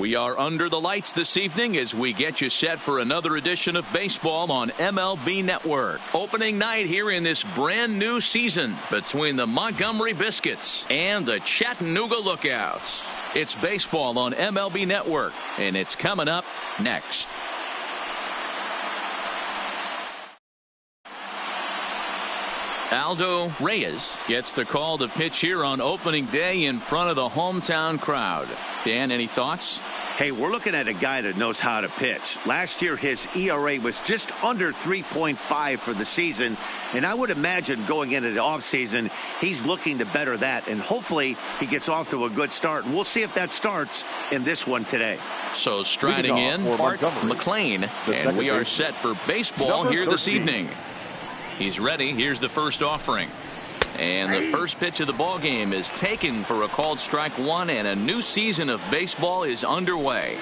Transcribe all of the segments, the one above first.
We are under the lights this evening as we get you set for another edition of baseball on MLB Network. Opening night here in this brand new season between the Montgomery Biscuits and the Chattanooga Lookouts. It's baseball on MLB Network, and it's coming up next. Aldo Reyes gets the call to pitch here on opening day in front of the hometown crowd. Dan, any thoughts? Hey, we're looking at a guy that knows how to pitch. Last year, his ERA was just under 3.5 for the season, and I would imagine going into the offseason, he's looking to better that, and hopefully he gets off to a good start. And we'll see if that starts in this one today. So striding in, Bart McLean, and we are set for baseball here this evening. He's ready. Here's the first offering. And the first pitch of the ball game is taken for a called strike one, and a new season of baseball is underway.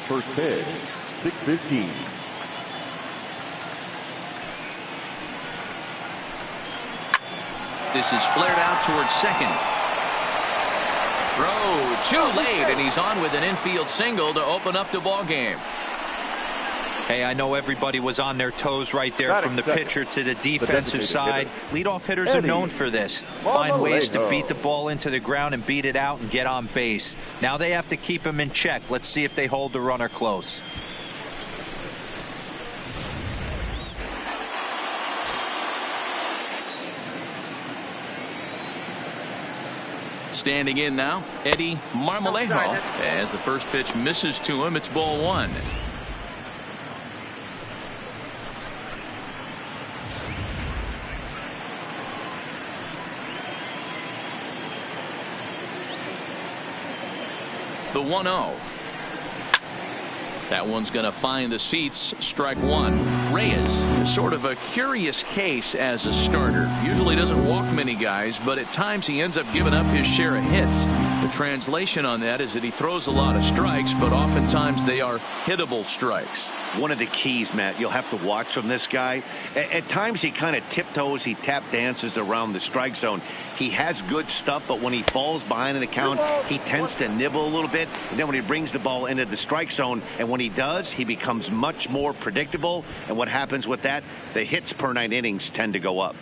First pitch, 6:15. This is flared out towards second. Throw too late, and he's on with an infield single to open up the ball game. Hey, I know everybody was on their toes right there from the pitcher to the defensive side. Leadoff hitters are known for this. Find ways to beat the ball into the ground and beat it out and get on base. Now they have to keep him in check. Let's see if they hold the runner close. Standing in now, Eddie Marmolejo. As the first pitch misses to him, it's ball one. The 1-0. That one's going to find the seats. Strike one. Reyes is sort of a curious case as a starter. Usually doesn't walk many guys, but at times he ends up giving up his share of hits. The translation on that is that he throws a lot of strikes, but oftentimes they are hittable strikes. One of the keys, Matt, you'll have to watch from this guy. At times he kind of tiptoes, he tap dances around the strike zone. He has good stuff, but when he falls behind an account, he tends to nibble a little bit. And then when he brings the ball into the strike zone, and when he does, he becomes much more predictable. And what happens with that? The hits per 9 innings tend to go up.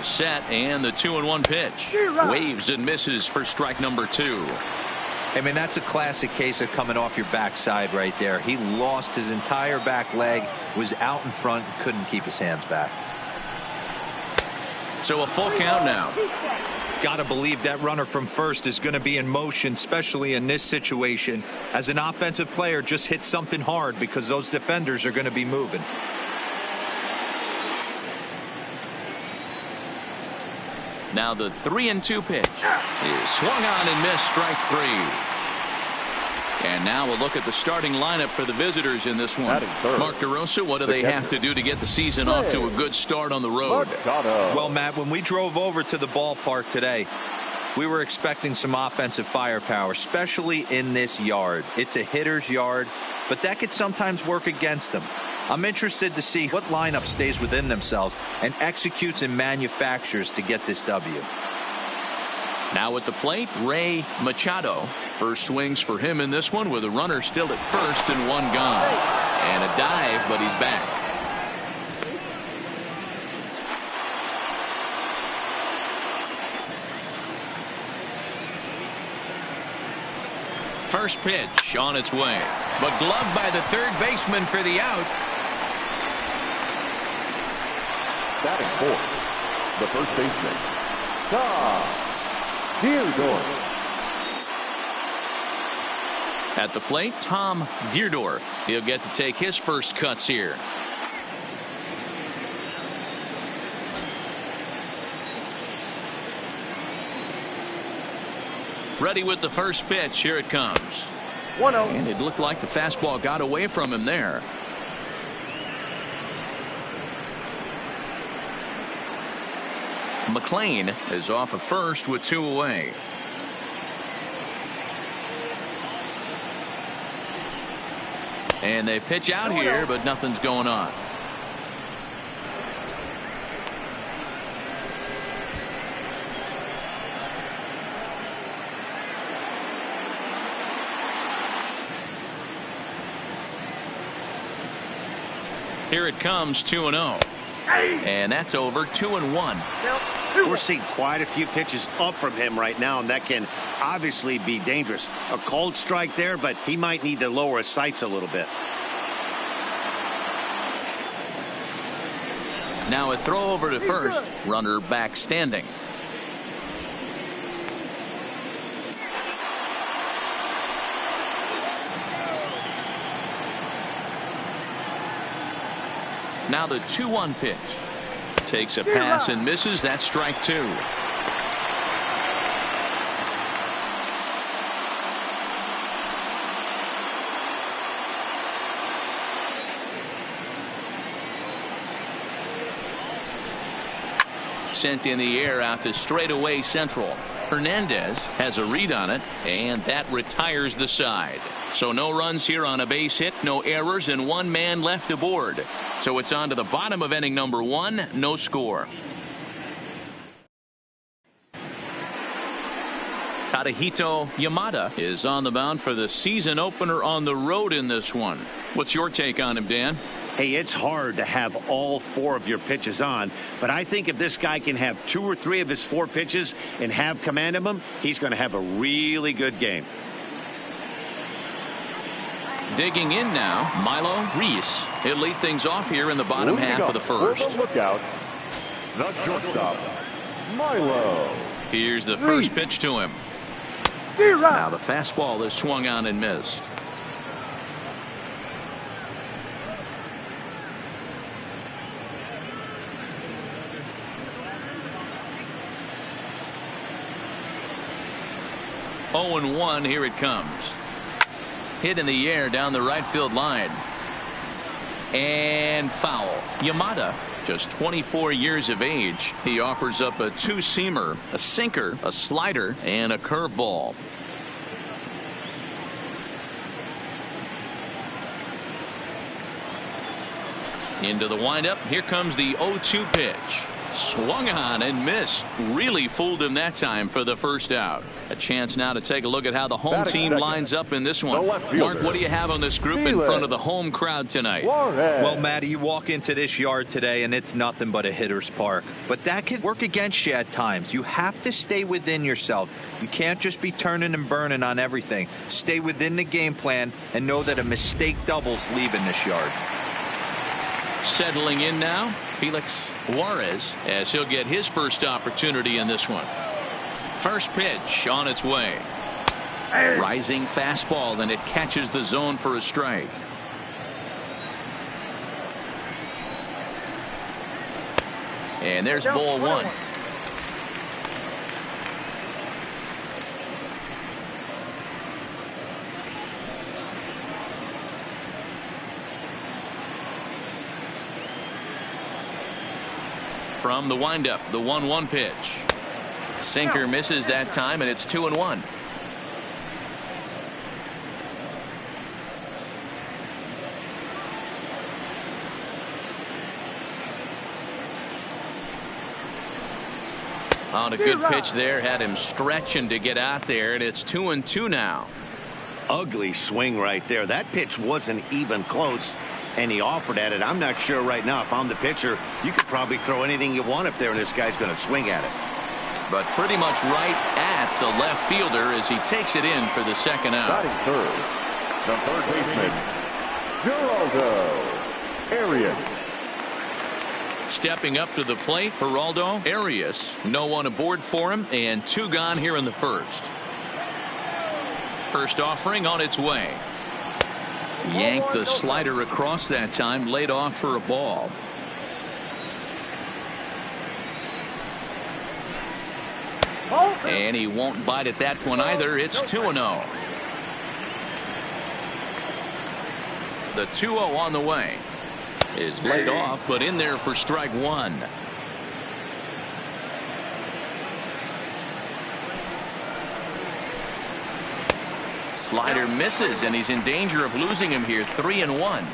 Set, and the 2-1 pitch. Waves and misses for strike number two. I mean, that's a classic case of coming off your backside right there. He lost his entire back leg, was out in front, couldn't keep his hands back. So a full count now. Gotta believe that runner from first is going to be in motion, especially in this situation. As an offensive player, just hit something hard because those defenders are going to be moving. Now the 3-2 pitch is swung on and missed, strike three. And now we'll look at the starting lineup for the visitors in this one. Mark DeRosa, what do they have to do to get the season off to a good start on the road? Well, Matt, when we drove over to the ballpark today, we were expecting some offensive firepower, especially in this yard. It's a hitter's yard, but that could sometimes work against them. I'm interested to see what lineup stays within themselves and executes and manufactures to get this W. Now at the plate, Ray Machado. First swings for him in this one with a runner still at first and one gone. And a dive, but he's back. First pitch on its way, but gloved by the third baseman for the out. Batting fourth, the first baseman, Tom Deardorff. At the plate, Tom Deardorff. He'll get to take his first cuts here. Ready with the first pitch. Here it comes. 1-0. And it looked like the fastball got away from him there. McLean is off of first with two away. And they pitch out here, but nothing's going on. Here it comes, 2-0. And that's over 2-1. We're seeing quite a few pitches up from him right now, and that can obviously be dangerous. A cold strike there, but he might need to lower his sights a little bit. Now a throw over to first. Runner back standing. Now the 2-1 pitch. Takes a pass and misses. That's strike 2. Sent in the air out to straightaway central. Hernandez has a read on it, and that retires the side. So no runs here on a base hit, no errors, and 1 man left aboard. So it's on to the bottom of inning number 1, no score. Tadahito Yamada is on the mound for the season opener on the road in this one. What's your take on him, Dan? Hey, it's hard to have all 4 of your pitches on, but I think if this guy can have 2 or 3 of his 4 pitches and have command of them, he's going to have a really good game. Digging in now, Milo Reese. He'll lead things off here in the bottom half of the first. Lookouts, the shortstop, Milo. Here's the first pitch to him. Now the fastball is swung on and missed. Oh and 1, here it comes. Hit in the air down the right field line. And foul. Yamada, just 24 years of age. He offers up a 2-seamer, a sinker, a slider, and a curveball. Into the windup. Here comes the 0-2 pitch. Swung on and missed. Really fooled him that time for the first out. A chance now to take a look at how the home team lines up in this one. Mark, what do you have on this group in front of the home crowd tonight? Well, Matty, you walk into this yard today and it's nothing but a hitter's park. But that can work against you at times. You have to stay within yourself. You can't just be turning and burning on everything. Stay within the game plan and know that a mistake doubles leaving this yard. Settling in now, Felix Juarez, as he'll get his first opportunity in this one. First pitch on its way. Rising fastball, and it catches the zone for a strike. And there's ball 1. From the windup, the 1-1 pitch. Sinker misses that time, and it's 2-1. On a good pitch there, had him stretching to get out there, and it's 2-2 now. Ugly swing right there. That pitch wasn't even close, and he offered at it. I'm not sure right now, if I'm the pitcher, you could probably throw anything you want up there, and this guy's going to swing at it. But pretty much right at the left fielder as he takes it in for the second out. Batting third, the third baseman, Geraldo Arias. Stepping up to the plate, Geraldo Arias. No one aboard for him, and 2 gone here in the first. First offering on its way. Yanked the slider across that time, laid off for a ball. And he won't bite at that one either. It's 2-0. The 2-0 on the way. Is laid off, but in there for strike 1. Slider misses, and he's in danger of losing him here. 3-1.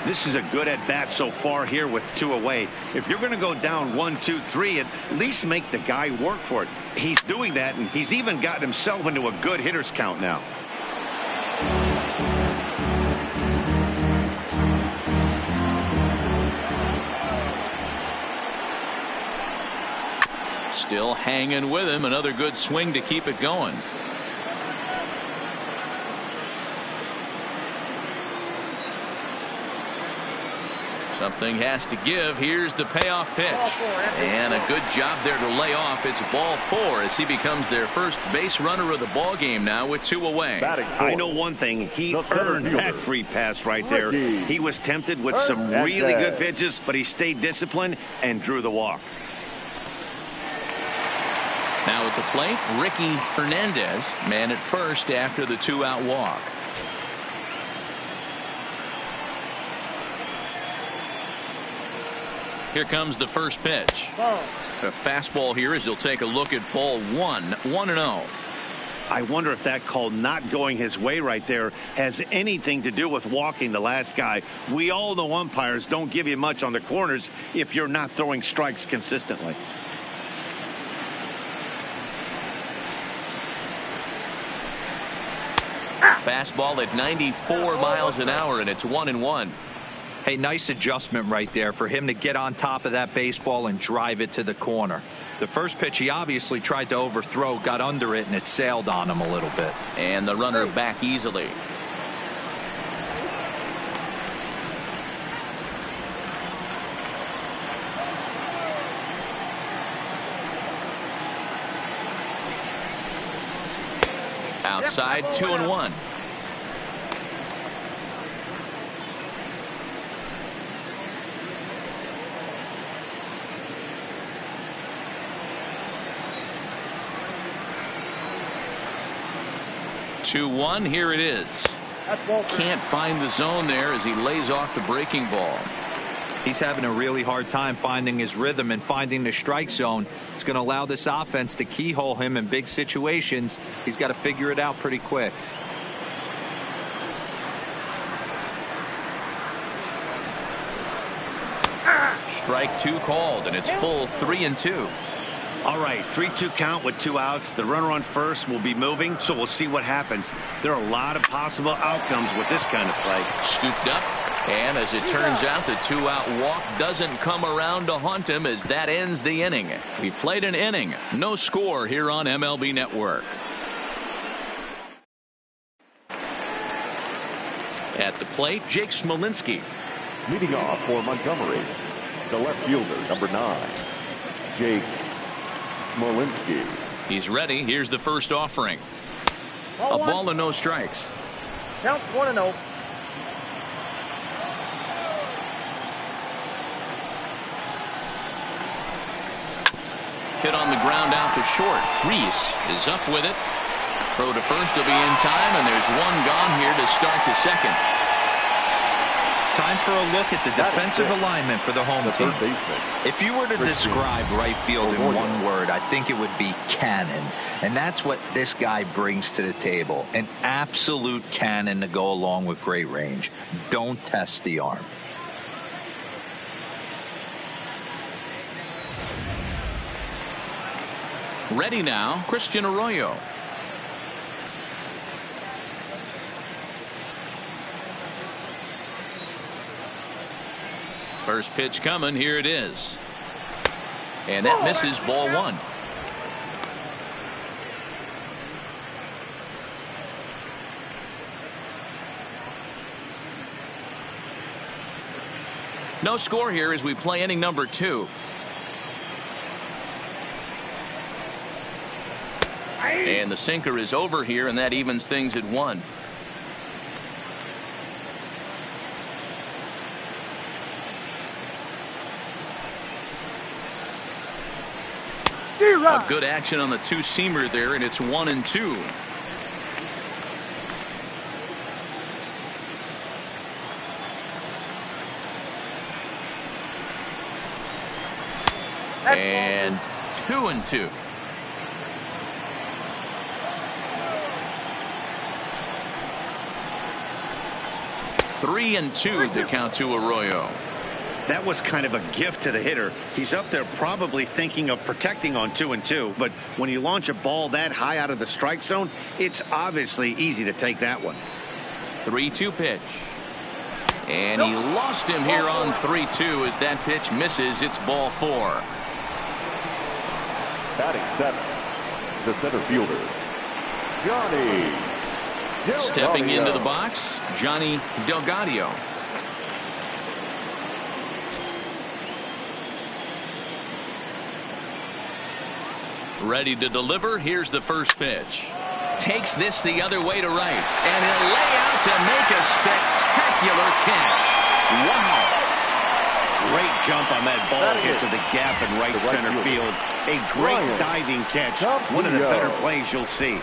This is a good at-bat so far here with 2 away. If you're going to go down 1, 2, 3, at least make the guy work for it. He's doing that, and he's even gotten himself into a good hitter's count now. Still hanging with him. Another good swing to keep it going. Something has to give. Here's the payoff pitch. And a good job there to lay off. It's ball 4 as he becomes their first base runner of the ball game now with 2 away. I know one thing. He earned that free pass right there. He was tempted with some really good pitches, but he stayed disciplined and drew the walk. Now at the plate, Ricky Hernandez, man at first after the 2-out walk. Here comes the first pitch. A fastball here as he'll take a look at ball 1. 1-0. I wonder if that call not going his way right there has anything to do with walking the last guy. We all know umpires don't give you much on the corners if you're not throwing strikes consistently. Fastball at 94 miles an hour, and it's 1-1. Hey, nice adjustment right there for him to get on top of that baseball and drive it to the corner. The first pitch he obviously tried to overthrow, got under it, and it sailed on him a little bit. And the runner back easily. Outside, 2-1. Here it is. Can't find the zone there as he lays off the breaking ball. He's having a really hard time finding his rhythm and finding the strike zone. It's going to allow this offense to keyhole him in big situations. He's got to figure it out pretty quick. Strike 2 called, and it's full 3-2. All right, 3-2 count with 2 outs. The runner on first will be moving, so we'll see what happens. There are a lot of possible outcomes with this kind of play. Scooped up, and as it turns out, the 2-out walk doesn't come around to haunt him as that ends the inning. We played an inning. No score here on MLB Network. At the plate, Jake Smolinski. Leading off for Montgomery, the left fielder, number 9, Jake Smolinski. He's ready. Here's the first offering. A ball and no strikes. Count 1-0. Hit on the ground out to short. Reese is up with it. Throw to first will be in time, and there's one gone here to start the second. Time for a look at the defensive alignment for the home team. If you were to describe right field in one word, I think it would be cannon. And that's what this guy brings to the table. An absolute cannon to go along with great range. Don't test the arm. Ready now, Christian Arroyo. First pitch coming. Here it is. And that misses, ball 1. No score here as we play inning number 2. And the sinker is over here, and that evens things at 1. A good action on the two-seamer there, and it's 1-2. And 2-2. 3-2 the count to Arroyo. That was kind of a gift to the hitter. He's up there probably thinking of protecting on 2-2, but when you launch a ball that high out of the strike zone, it's obviously easy to take that one. 3-2 pitch. And he lost him here on 3-2 as that pitch misses. It's ball 4. Batting 7, the center fielder, Johnny. Stepping into the box, Johnny Delgado. Ready to deliver. Here's the first pitch. Takes this the other way to right. And he'll lay out to make a spectacular catch. Wow. Great jump on that ball hit to the gap in right center field. A great diving catch. One of the better plays you'll see.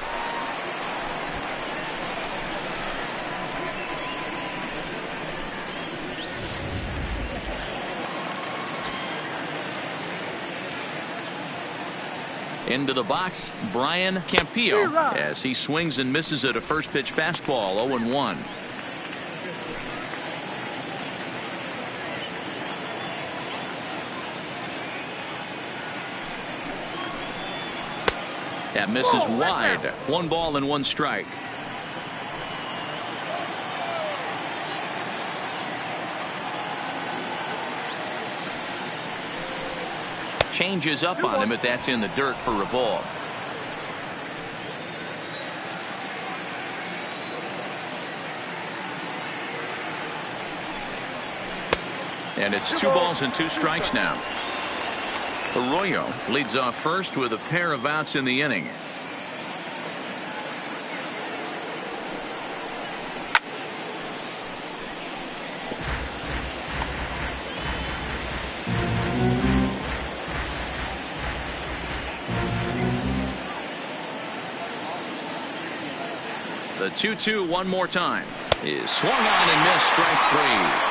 Into the box, Brian Campillo, as he swings and misses at a first pitch fastball. 0-1. That misses wide. 1 ball and 1 strike. Changes up on him, but that's in the dirt for a ball. And it's 2 balls and 2 strikes now. Arroyo leads off first with a pair of outs in the inning. The 2-2 one more time is swung on and missed. Strike 3.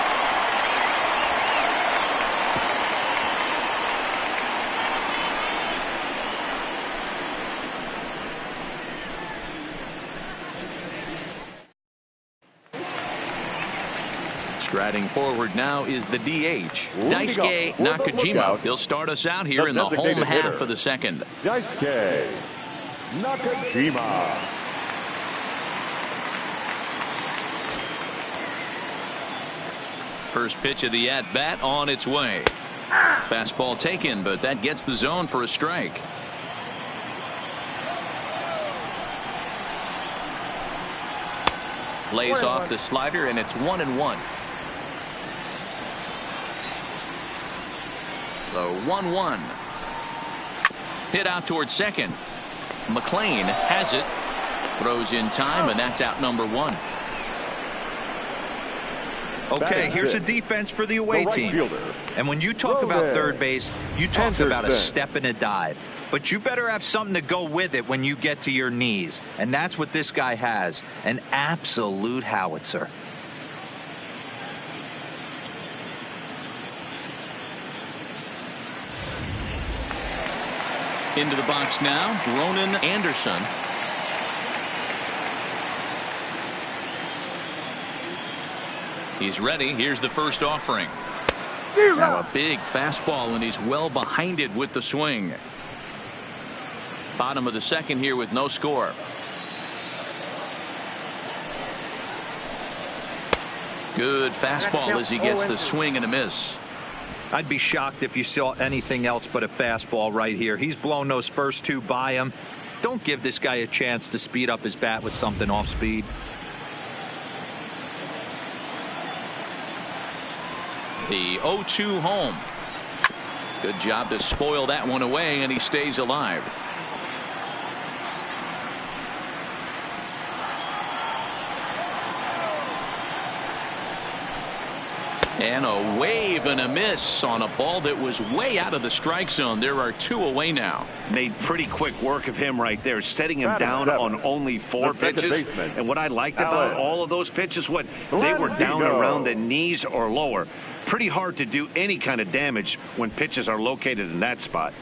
Striding forward now is the DH, Daisuke Nakajima. He'll start us out here in the home half of the second. Daisuke Nakajima. First pitch of the at-bat on its way. Fastball taken, but that gets the zone for a strike. Lays off the slider, and it's 1-1. The 1-1. Hit out towards second. McLean has it. Throws in time, and that's out number 1. Okay, here's a defense for the away team. And when you talk about third base, you talk about a step and a dive. But you better have something to go with it when you get to your knees. And that's what this guy has. An absolute howitzer. Into the box now, Ronan Anderson. He's ready. Here's the first offering. Now a big fastball, and he's well behind it with the swing. Bottom of the second here with no score. Good fastball as he gets the swing and a miss. I'd be shocked if you saw anything else but a fastball right here. He's blown those first 2 by him. Don't give this guy a chance to speed up his bat with something off speed. The 0-2 home. Good job to spoil that one away, and he stays alive. And a wave and a miss on a ball that was way out of the strike zone. There are 2 away now. Made pretty quick work of him right there, setting him down on only 4 pitches. And what I liked about all of those pitches, they were down around the knees or lower. Pretty hard to do any kind of damage when pitches are located in that spot.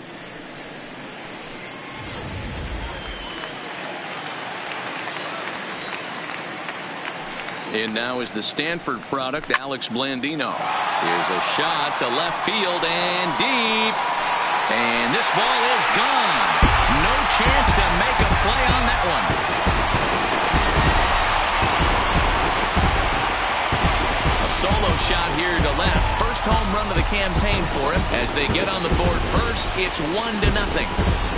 And now is the Stanford product, Alex Blandino. Here's a shot to left field and deep. And this ball is gone. No chance to make a play on that one. A solo shot here to left. First home run of the campaign for him. As they get on the board first, it's 1-0.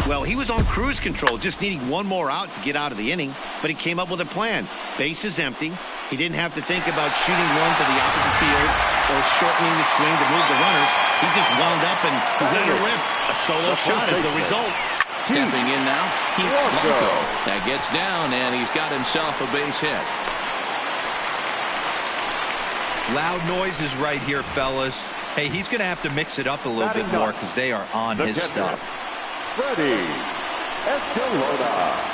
Well, he was on cruise control, just needing one more out to get out of the inning, but he came up with a plan. Base is empty. He didn't have to think about shooting one to the opposite field or shortening the swing to move the runners. He just wound up and let it rip. A solo shot is the result. Stepping in now, Keith Blanco. That gets down, and he's got himself a base hit. Loud noises right here, fellas. Hey, he's going to have to mix it up a little bit more because they are on his stuff. Freddie Escalona.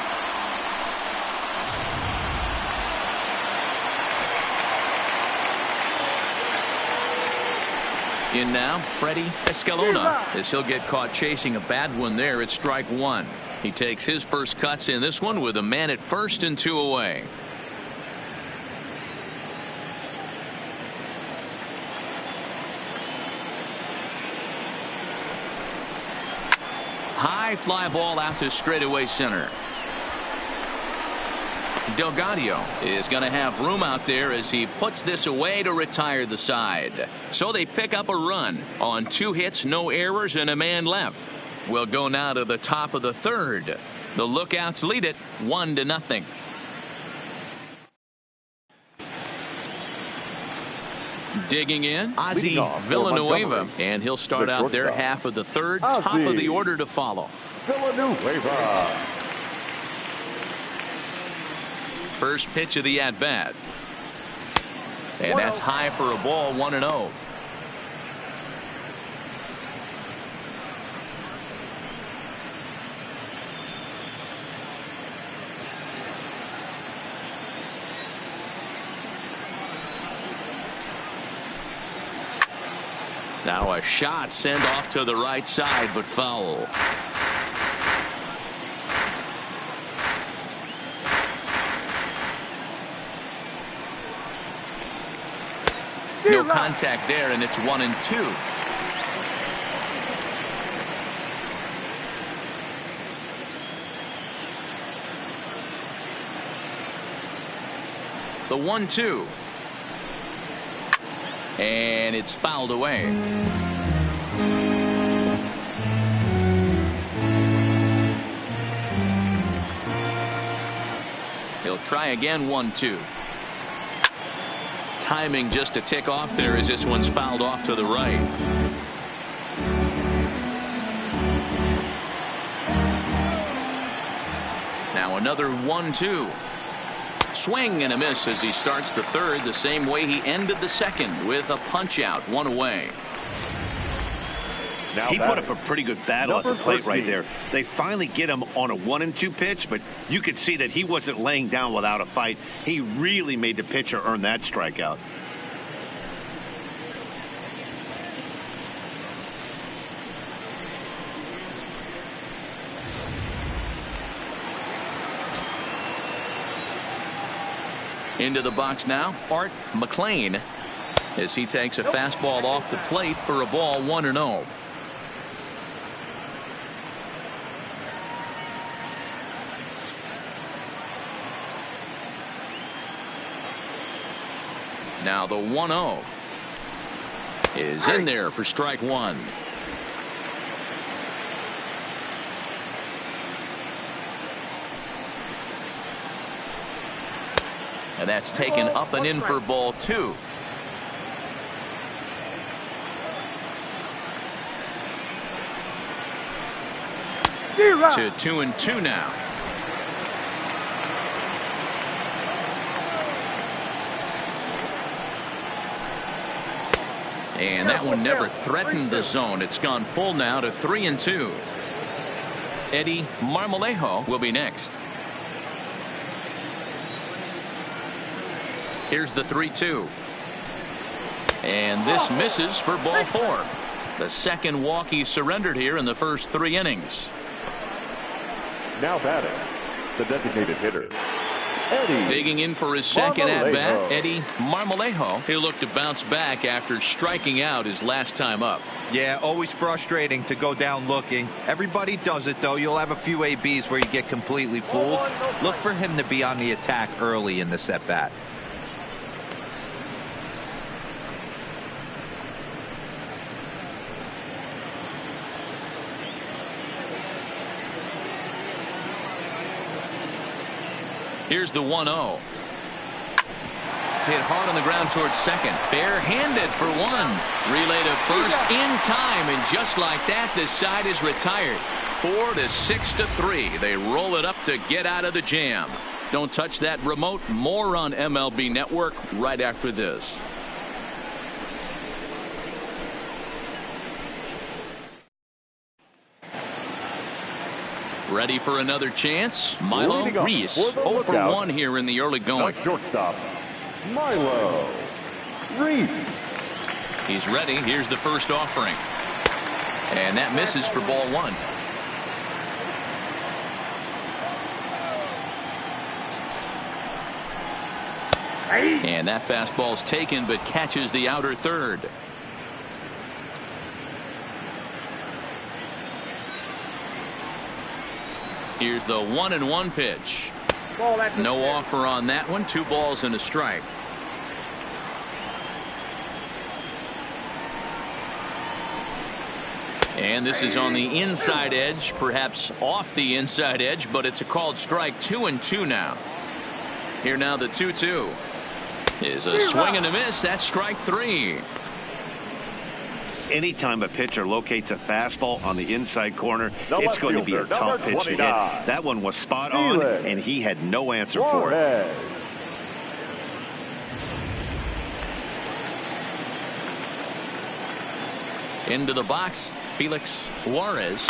In now, Freddie Escalona, as he'll get caught chasing a bad one there at strike one. He takes his first cuts in this one with a man at first and 2 away. High fly ball out to straightaway center. Delgado is going to have room out there as he puts this away to retire the side. So they pick up a run on 2 hits, no errors, and a man left. We'll go now to the top of the third. The Lookouts lead it 1-0. Digging in, Ozzie Villanueva, and he'll start out their half of the third. Top of the order to follow. Villanueva. First pitch of the at-bat. And that's high for a ball, 1-0. Now a shot sent off to the right side, but foul. No contact there, and it's 1-2. The 1-2. And it's fouled away. He'll try again, 1-2. Timing just a tick off there as this one's fouled off to the right. Now another 1-2. Swing and a miss as he starts the third the same way he ended the second, with a punch out, 1 away. Now he put up a pretty good battle at the plate right there. They finally get him on a 1-2 pitch, but you could see that he wasn't laying down without a fight. He really made the pitcher earn that strikeout. Into the box now, Art McLean, as he takes a fastball off the plate for a ball, 1-0. Now the 1-0 is in there for strike one. And that's taken up and in for ball 2. To 2-2 now. And that one never threatened the zone. It's gone full now to 3-2. Eddie Marmolejo will be next. Here's the 3-2. And this misses for ball 4. The second walk he surrendered here in the first 3 innings. Now batting, the designated hitter, Eddie. Digging in for his second at-bat, Marmolejo. Eddie Marmolejo. He'll look to bounce back after striking out his last time up. Yeah, always frustrating to go down looking. Everybody does it, though. You'll have a few ABs where you get completely fooled. Look for him to be on the attack early in the at-bat. Here's the 1-0. Hit hard on the ground towards second. Barehanded for one. Relay to first in time, and just like that, the side is retired. 4 to 6 to 3. They roll it up to get out of the jam. Don't touch that remote. More on MLB Network right after this. Ready for another chance? Milo Reyes 0 for 1 here in the early going. The shortstop, Milo Reyes. He's ready. Here's the first offering. And that misses for ball 1. And that fastball's taken but catches the outer third. Here's the 1-1 pitch. No offer on that one. 2 balls and a strike. And this is on the inside edge, perhaps off the inside edge, but it's a called strike. 2-2 now. Here now the 2-2 is a swing and a miss. That's strike 3. Anytime a pitcher locates a fastball on the inside corner, The it's left going to be a fielder, tough number pitch to hit. 29. That one was spot on, Felix and he had no answer for it. Suarez. Into the box, Felix Juarez.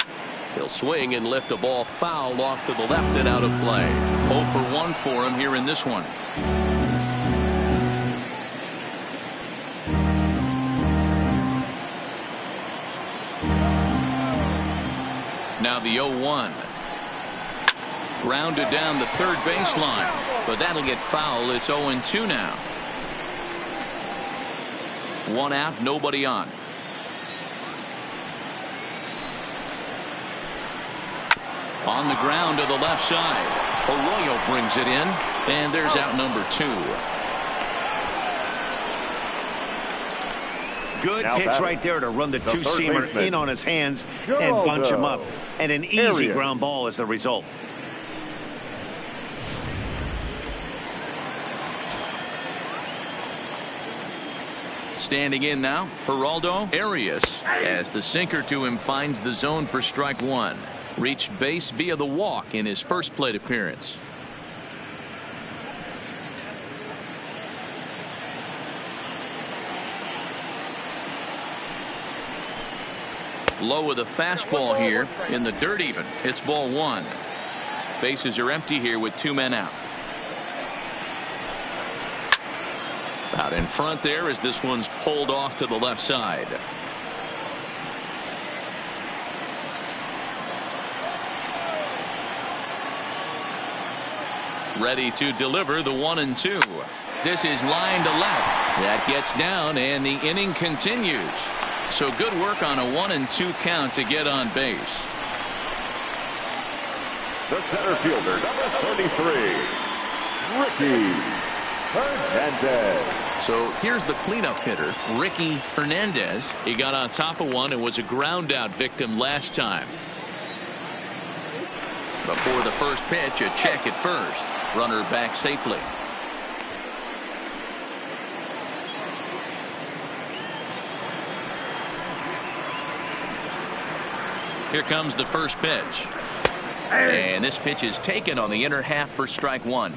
He'll swing and lift the ball foul off to the left and out of play. 0 for 1 for him here in this one. Now the 0-1. Grounded down the third baseline, but that'll get foul. It's 0-2 now. 1 out, nobody on. On the ground to the left side. Arroyo brings it in, and there's out number 2. Good Now pitch batting, right there to run the third two-seamer baseman, in on his hands and Geraldo bunch him up. And an easy Arias. ground ball is the result. Standing in now, Geraldo Arias, as the sinker to him finds the zone for strike 1. Reached base via the walk in his first plate appearance. Low with a fastball here in the dirt even. It's ball 1. Bases are empty here with 2 men out. Out in front there as this one's pulled off to the left side. Ready to deliver the 1-2. This is line to left. That gets down and the inning continues. So good work on a 1-2 count to get on base. The center fielder, number 33, Ricky Hernandez. So here's the cleanup hitter, Ricky Hernandez. He got on top of one and was a ground out victim last time. Before the first pitch, a check at first. Runner back safely. Here comes the first pitch. And this pitch is taken on the inner half for strike 1.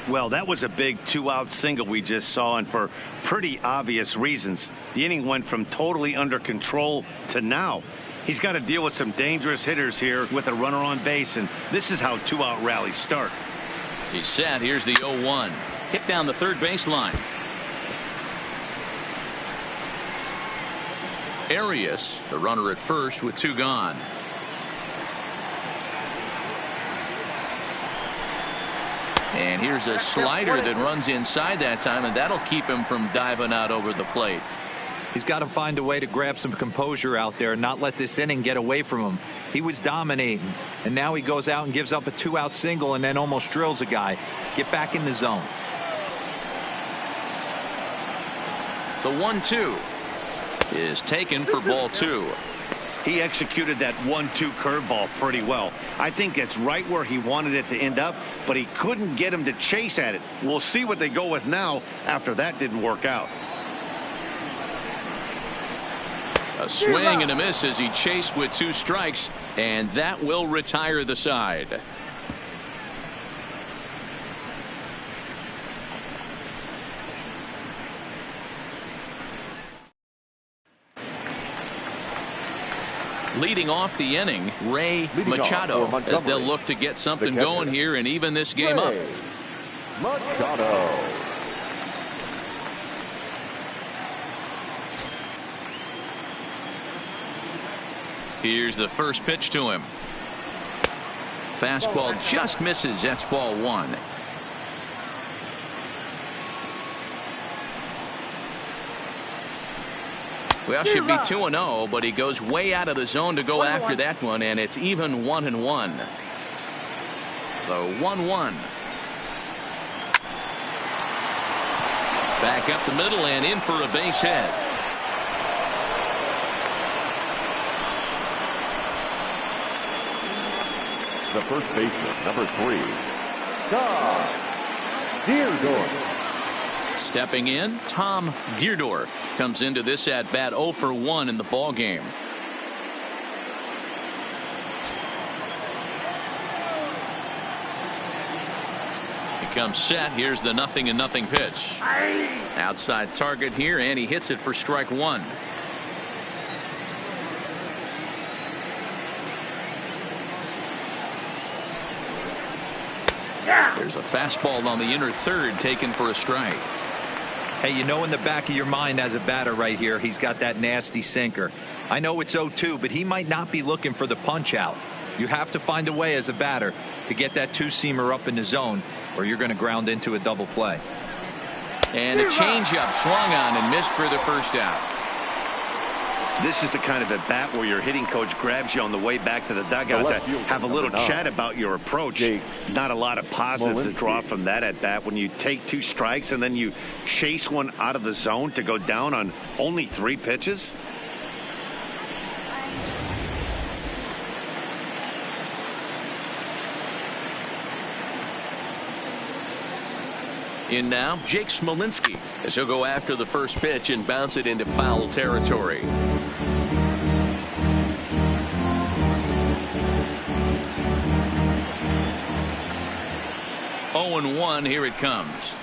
Well, that was a big 2-out single we just saw, and for pretty obvious reasons. The inning went from totally under control to now. He's got to deal with some dangerous hitters here with a runner on base, and this is how 2-out rallies start. He's set. Here's the 0-1. Hit down the third baseline. Arias, the runner at first with 2 gone. And here's a slider that runs inside that time, and that'll keep him from diving out over the plate. He's got to find a way to grab some composure out there and not let this inning get away from him. He was dominating, and now he goes out and gives up a 2-out single and then almost drills a guy. Get back in the zone. The 1-2 is taken for ball 2. He executed that 1-2 curveball pretty well. I think it's right where he wanted it to end up, but he couldn't get him to chase at it. We'll see what they go with now after that didn't work out. A swing and a miss as he chased with 2 strikes, and that will retire the side. Leading off the inning, Ray Machado, as they'll look to get something going here and even this game up. Machado. Here's the first pitch to him. Fastball just misses. That's ball 1. Well, should be 2-0, but he goes way out of the zone to go after that one, and it's even 1-1. The 1-1. Back up the middle and in for a base hit. The first baseman, number 3, Tom Deerdorf. Stepping in, Tom Deerdorf comes into this at bat 0 for 1 in the ball game. He comes set. Here's the 0-0 pitch. Outside target here, and he hits it for strike 1. There's a fastball on the inner third taken for a strike. Hey, you know in the back of your mind as a batter right here, he's got that nasty sinker. I know it's 0-2, but he might not be looking for the punch out. You have to find a way as a batter to get that 2-seamer up in the zone, or you're going to ground into a double play. And a changeup swung on and missed for the first out. This is the kind of at bat where your hitting coach grabs you on the way back to the dugout to have a little chat about your approach. Not a lot of positives to draw from that at bat when you take 2 strikes and then you chase one out of the zone to go down on only 3 pitches. In now, Jake Smolinski, as he'll go after the first pitch and bounce it into foul territory. Oh and 1, here it comes.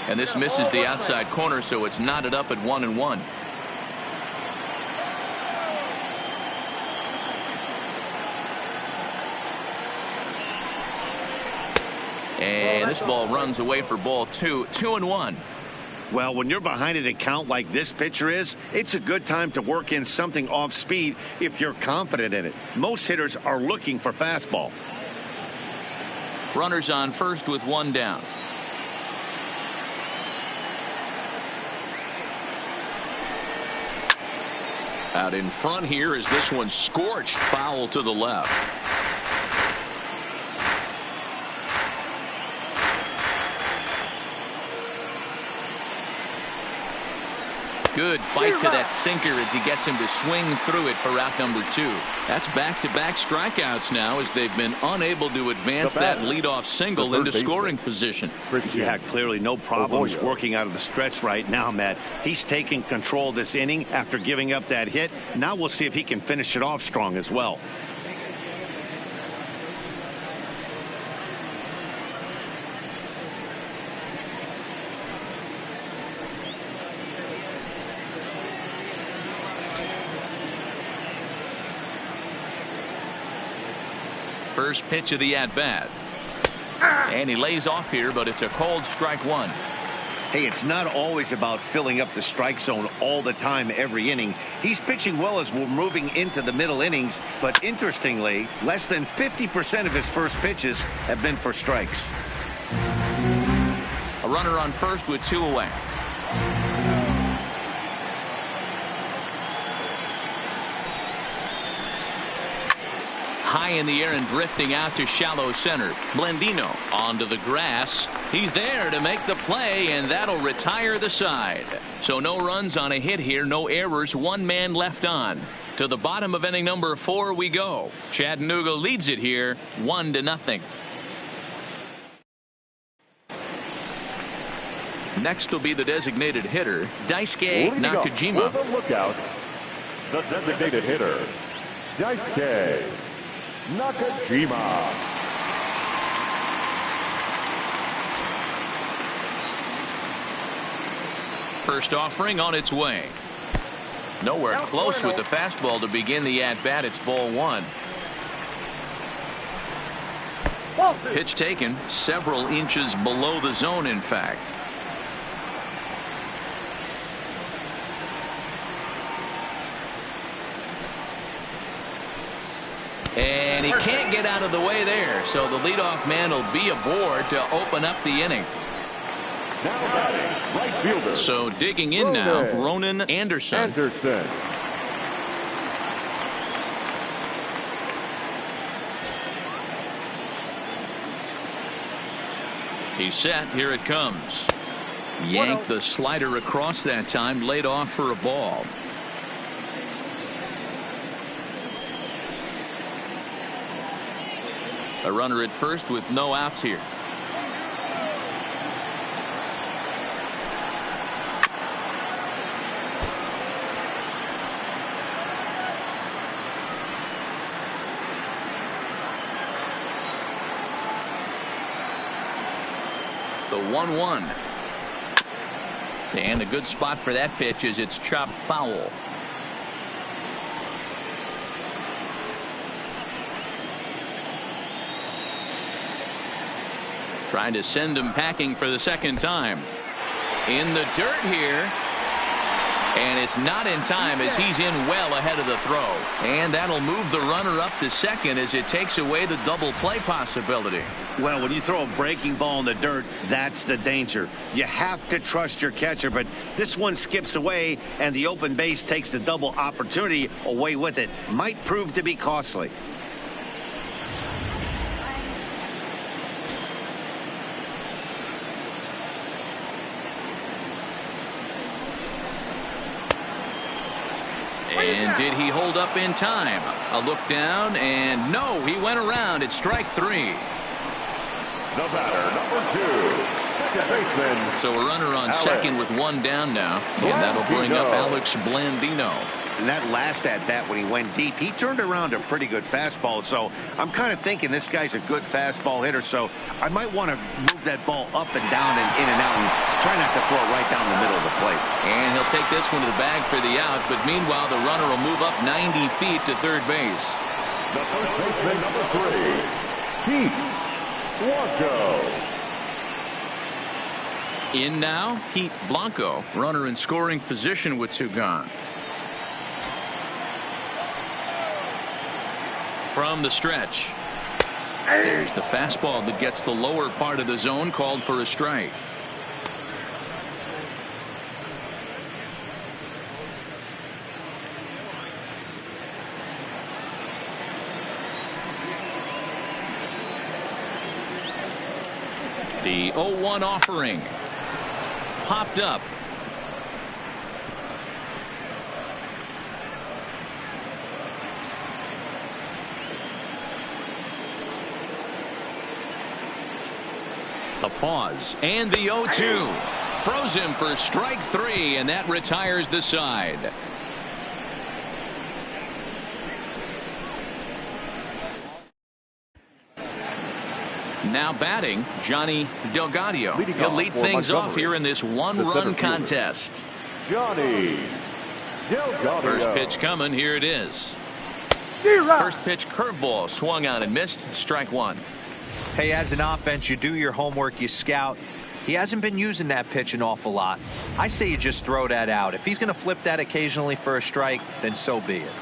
And this misses the outside corner, so it's knotted up at 1-1. And this ball runs away for ball 2. 2-1. Well, when you're behind an account like this pitcher is, it's a good time to work in something off speed if you're confident in it. Most hitters are looking for fastball. Runners on first with 1 down. Out in front here is this one scorched foul to the left. Good bite to that sinker as he gets him to swing through it for out number 2. That's back-to-back strikeouts now as they've been unable to advance that leadoff single into scoring position. Yeah, clearly no problems working out of the stretch right now, Matt. He's taking control of this inning after giving up that hit. Now we'll see if he can finish it off strong as well. First pitch of the at-bat. And he lays off here, but it's a cold strike 1. Hey, it's not always about filling up the strike zone all the time every inning. He's pitching well as we're moving into the middle innings, but interestingly, less than 50% of his first pitches have been for strikes. A runner on first with 2 away. High in the air and drifting out to shallow center. Blandino onto the grass. He's there to make the play, and that'll retire the side. So no runs on a hit here, no errors, 1 man left on. To the bottom of inning number 4 we go. Chattanooga leads it here 1-0. Next will be the designated hitter, Daisuke Nakajima. For the lookouts, the designated hitter, Daisuke Nakajima. First offering on its way. Nowhere close with the fastball to begin the at-bat. It's ball 1. Pitch taken several inches below the zone, in fact. And he can't get out of the way there, so the leadoff man will be aboard to open up the inning. Now batting, right fielder. So digging in now, Ronan Anderson. He's set. Here it comes. Yanked the slider across that time, laid off for a ball. A runner at first with no outs here. The 1-1. And a good spot for that pitch is it's chopped foul. Trying to send him packing for the second time. In the dirt here. And it's not in time as he's in well ahead of the throw. And that'll move the runner up to second as it takes away the double play possibility. Well, when you throw a breaking ball in the dirt, that's the danger. You have to trust your catcher, but this one skips away and the open base takes the double opportunity away with it. Might prove to be costly. And did he hold up in time? A look down, and no, he went around. It's strike 3. The batter, number 2, second baseman. So a runner on second with 1 down now, and that'll bring up Alex Blandino. And that last at-bat when he went deep, he turned around a pretty good fastball. So I'm kind of thinking this guy's a good fastball hitter. So I might want to move that ball up and down and in and out and try not to throw it right down the middle of the plate. And he'll take this one to the bag for the out. But meanwhile, the runner will move up 90 feet to third base. The first baseman, number 3, Pete Blanco. In now, Pete Blanco, runner in scoring position with 2 gone. From the stretch. There's the fastball that gets the lower part of the zone, called for a strike. The 0-1 offering popped up. A pause, and the 0-2 froze him for strike 3, and that retires the side. Now batting, Johnny Delgado. He'll lead things off here in this 1-run contest. Johnny Delgado. First pitch coming. Here it is. First pitch curveball swung on and missed. Strike 1. Hey, as an offense, you do your homework, you scout, He hasn't been using that pitch an awful lot. I say you just throw that out. If he's going to flip that occasionally for a strike, then so be it.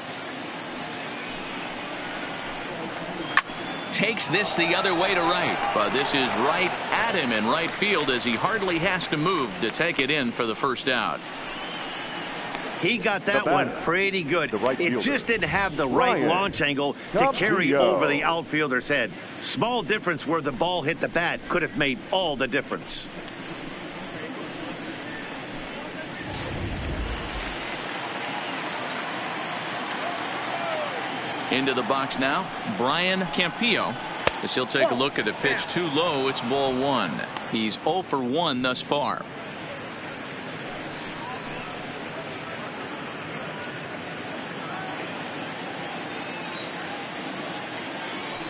Takes this the other way to right, but this is right at him in right field as he hardly has to move to take it in for the first out. He got that one pretty good. It just didn't have the right launch angle to carry over the outfielder's head. Small difference where the ball hit the bat could have made all the difference. Into the box now, Brian Campillo, as he'll take a look at a pitch too low. It's ball one. He's 0 for 1 thus far.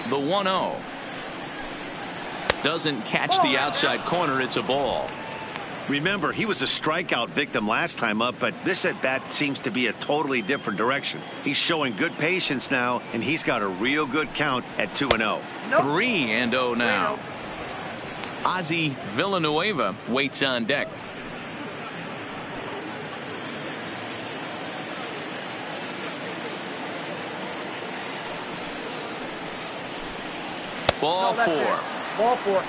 The 1-0 doesn't catch the outside corner. It's a ball. Remember, he was a strikeout victim last time up, but this at bat seems to be a totally different direction. He's showing good patience now, and he's got a real good count at 2-0. 3-0 now. Ozzie Villanueva waits on deck. Ball four. Ball four.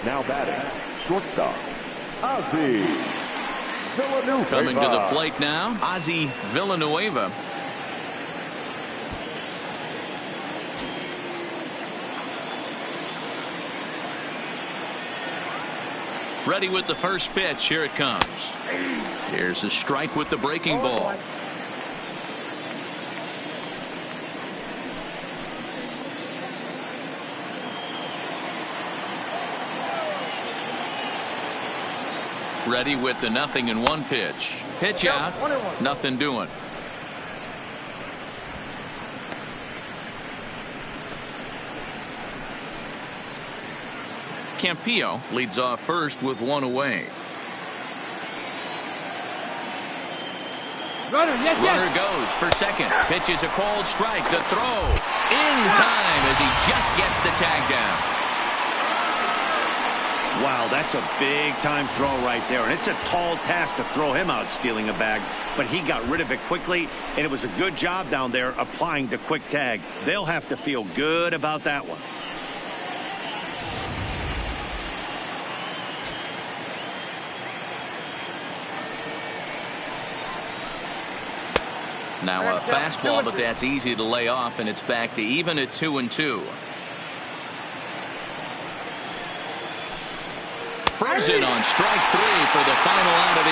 Now batting, shortstop, Ozzie Villanueva. Coming to the plate now, Ozzie Villanueva. Ready with the first pitch. Here it comes. Here's a strike with the breaking ball. Ready with the 0-1 pitch. Pitch out. Nothing doing. Campillo leads off first with 1 away. Runner goes for second. Pitches a cold strike. The throw in time as he just gets the tag down. Wow, that's a big-time throw right there, and it's a tall task to throw him out stealing a bag, but he got rid of it quickly, and it was a good job down there applying the quick tag. They'll have to feel good about that one. Now a fastball, but that's easy to lay off, and it's back to even at 2-2. Frozen on strike 3 for the final out of the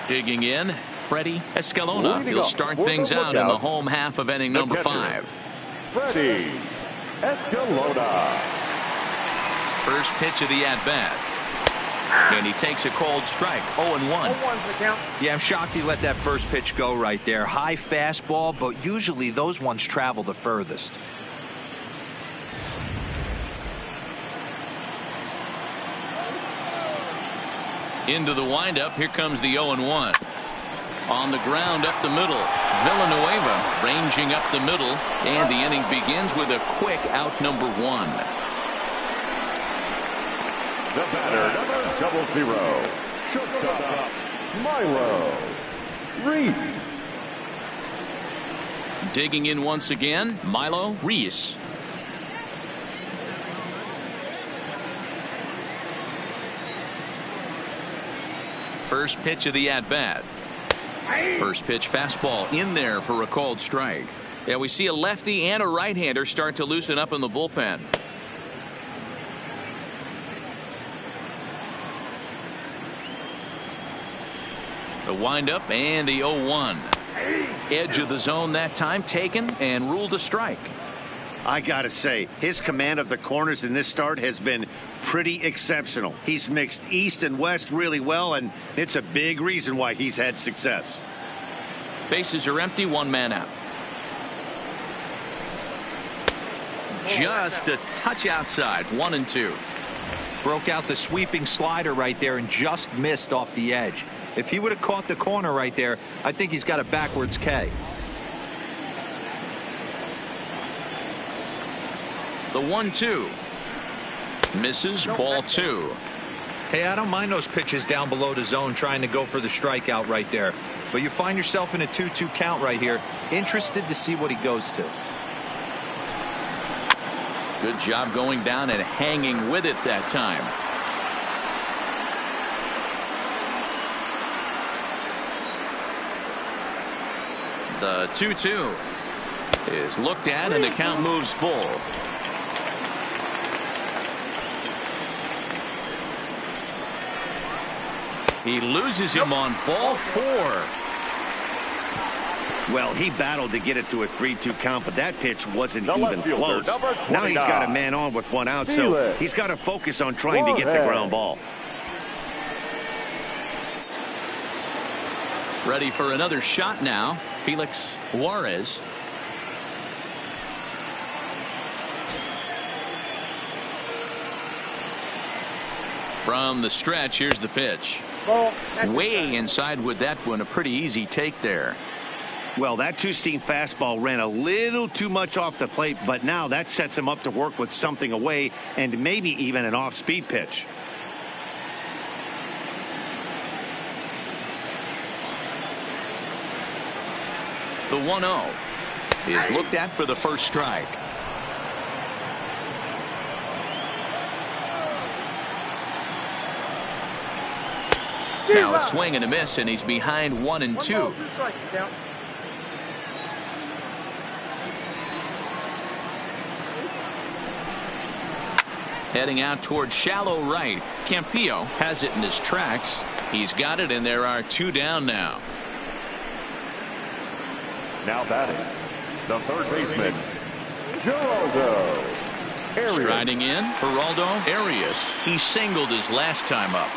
inning. Digging in, Freddie Escalona. He'll start things out in the home half of inning number 5. Freddie Escalona. First pitch of the at-bat. And he takes a cold strike. 0-1. Yeah, I'm shocked he let that first pitch go right there. High fastball, but usually those ones travel the furthest. Into the windup. Here comes the 0-1. On the ground up the middle. Villanueva ranging up the middle. And the inning begins with a quick out number 1. The batter, number 00, shortstop, Milo Reese. Digging in once again, Milo Reese. First pitch of the at-bat. First pitch fastball in there for a called strike. Yeah, we see a lefty and a right-hander start to loosen up in the bullpen. The windup and the 0-1. Edge of the zone that time taken and ruled a strike. I gotta say, his command of the corners in this start has been pretty exceptional. He's mixed east and west really well, and it's a big reason why he's had success. Bases are empty, 1 man out. just a touch outside. 1-2. Broke out the sweeping slider right there and just missed off the edge. If he would have caught the corner right there, I think he's got a backwards K. The 1-2. Misses. Ball 2. Hey, I don't mind those pitches down below the zone trying to go for the strikeout right there. But you find yourself in a 2-2 count right here. Interested to see what he goes to. Good job going down and hanging with it that time. The 2-2 is looked at and the count moves full. He loses him on ball 4. Well, he battled to get it to a 3-2 count, but that pitch wasn't The even left fielder, close. number Now he's got a 29. man on with one out, so he's got to focus on trying to get the ground ball. Ready for another shot now. Felix Juarez. From the stretch, here's the pitch. Way inside with that one. A pretty easy take there. Well, that two-seam fastball ran a little too much off the plate, but now that sets him up to work with something away and maybe even an off-speed pitch. The 1-0 is looked at for the first strike. Now a swing and a miss, and he's behind 1-2. Heading out towards shallow right. Campillo has it in his tracks. He's got it, and there are 2 down now. Now batting, the third baseman, Geraldo Arias. Striding in, Geraldo Arias. He singled his last time up.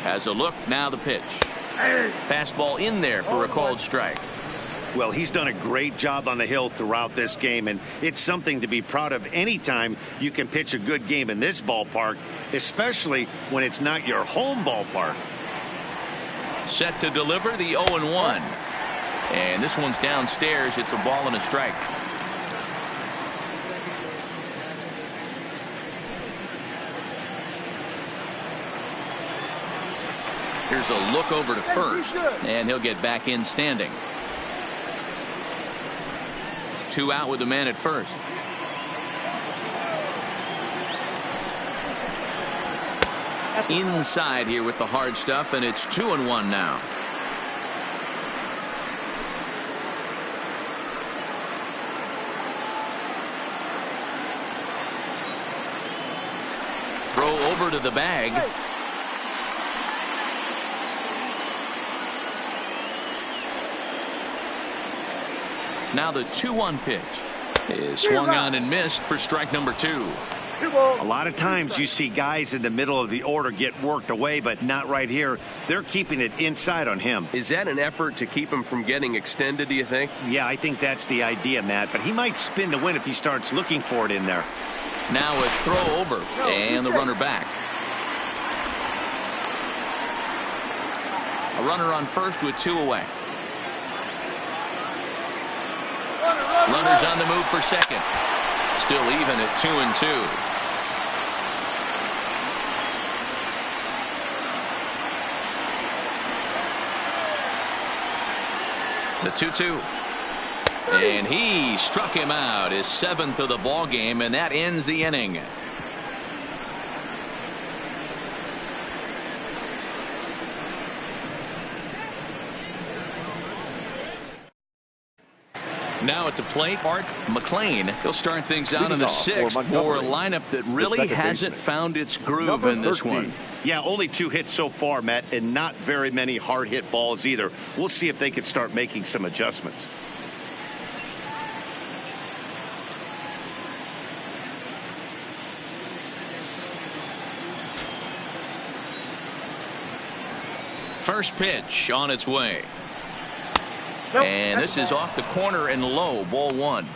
Has a look, now the pitch. Fastball in there for a called strike. Well, he's done a great job on the hill throughout this game, and it's something to be proud of anytime you can pitch a good game in this ballpark, especially when it's not your home ballpark. Set to deliver the 0-1. And this one's downstairs. It's a ball and a strike. Here's a look over to first, and he'll get back in standing. 2 out with the man at first. Inside here with the hard stuff, and it's 2-1 now. Throw over to the bag. Now the 2-1 pitch is swung on and missed for strike number 2. A lot of times you see guys in the middle of the order get worked away, but not right here. They're keeping it inside on him. Is that an effort to keep him from getting extended, do you think? Yeah, I think that's the idea, Matt, but he might spin to win if he starts looking for it in there. Now a throw over and the runner back. A runner on first with 2 away. Runners on the move for second. Still even at 2-2. The 2-2. And he struck him out, his 7th of the ball game, and that ends the inning. Now at the plate, Art McLean. He'll start things out in the 6th for a lineup that really hasn't found its groove in this one. Yeah, only 2 hits so far, Matt, and not very many hard hit balls either. We'll see if they can start making some adjustments. First pitch on its way. And this is off the corner and low. Ball one.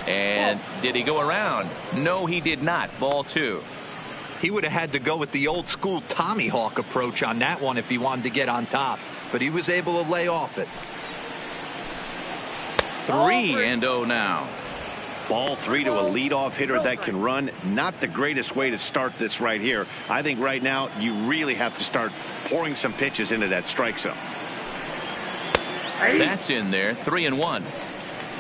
And did he go around? No, he did not. Ball two. He would have had to go with the old school Tommy Hawk approach on that one if he wanted to get on top, but he was able to lay off it. 3-0 now. Ball three to a leadoff hitter that can run. Not the greatest way to start this right here. I think right now you really have to start pouring some pitches into that strike zone. That's in there. 3-1.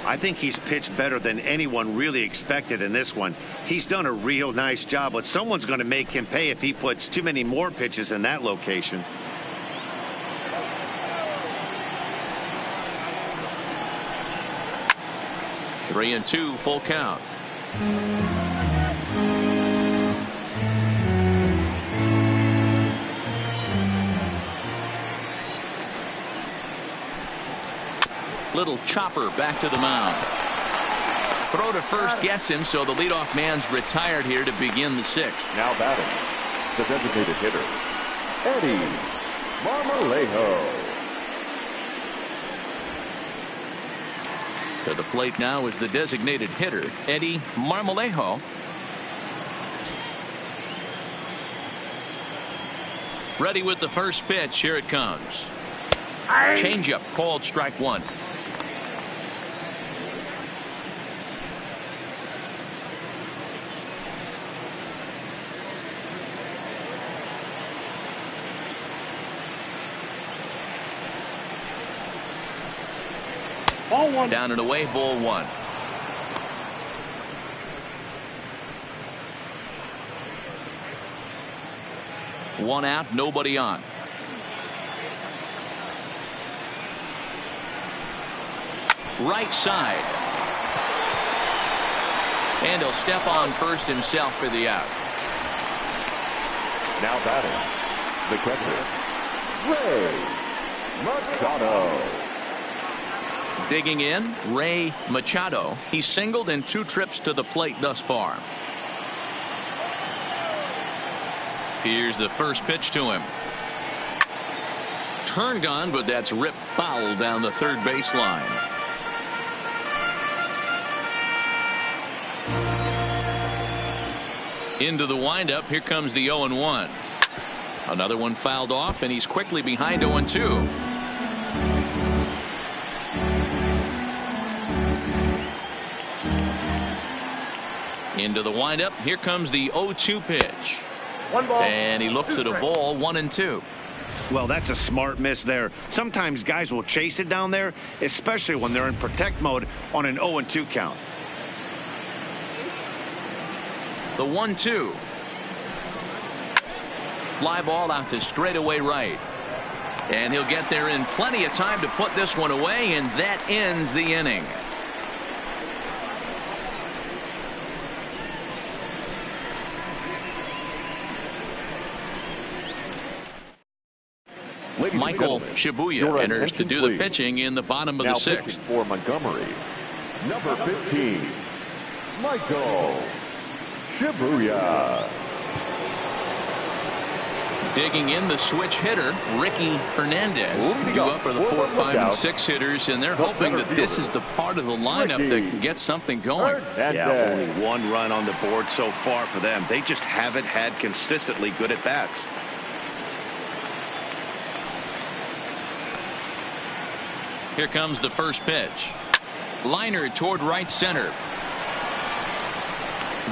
I think he's pitched better than anyone really expected in this one. He's done a real nice job, but someone's going to make him pay if he puts too many more pitches in that location. Three and two, full count. Little chopper back to the mound. Throw to first gets him, so the leadoff man's retired here to begin the sixth. Now batting, the designated hitter, Eddie Marmolejo. To the plate now is the designated hitter, Eddie Marmolejo. Ready with the first pitch. Here it comes. Changeup called strike one. Ball one. Down and away, ball one. One out, nobody on. Right side. And he'll step on first himself for the out. Now batting, the catcher, Ray Machado. Digging in, Ray Machado. He's singled in 2 trips to the plate thus far. Here's the first pitch to him. Turned on, but that's ripped foul down the third baseline. Into the windup. Here comes the 0-1. Another one fouled off, and he's quickly behind 0-2. Into the windup. Here comes the 0-2 pitch. One ball. And he looks at a ball. 1-2. Well, that's a smart miss there. Sometimes guys will chase it down there, especially when they're in protect mode on an 0-2 count. The 1-2. Fly ball out to straightaway right. And he'll get there in plenty of time to put this one away, and that ends the inning. Michael Shibuya enters to do the pitching in the bottom of the sixth. For Montgomery, number 15, Michael Shibuya. Digging in, the switch hitter, Ricky Hernandez. Due up for the 4, 5, and 6 hitters, and they're hoping that this is the part of the lineup that can get something going. Yeah, only 1 run on the board so far for them. They just haven't had consistently good at bats. Here comes the first pitch. Liner toward right center.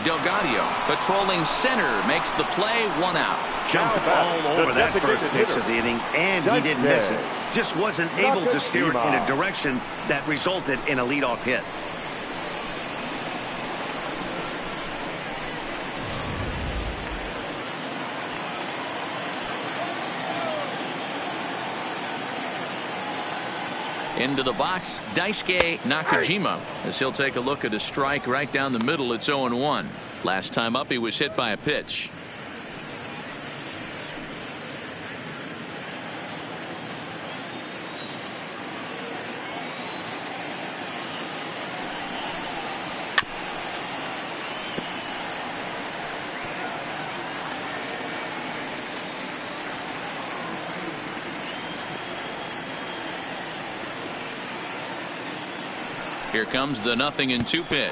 Delgado patrolling center makes the play. 1 out. Jumped all over that first pitch of the inning, and he didn't miss it. Just wasn't able to steer it in a direction that resulted in a leadoff hit. Into the box, Daisuke Nakajima, as he'll take a look at a strike right down the middle. It's 0-1. Last time up, he was hit by a pitch. Here comes the 0-2 pitch.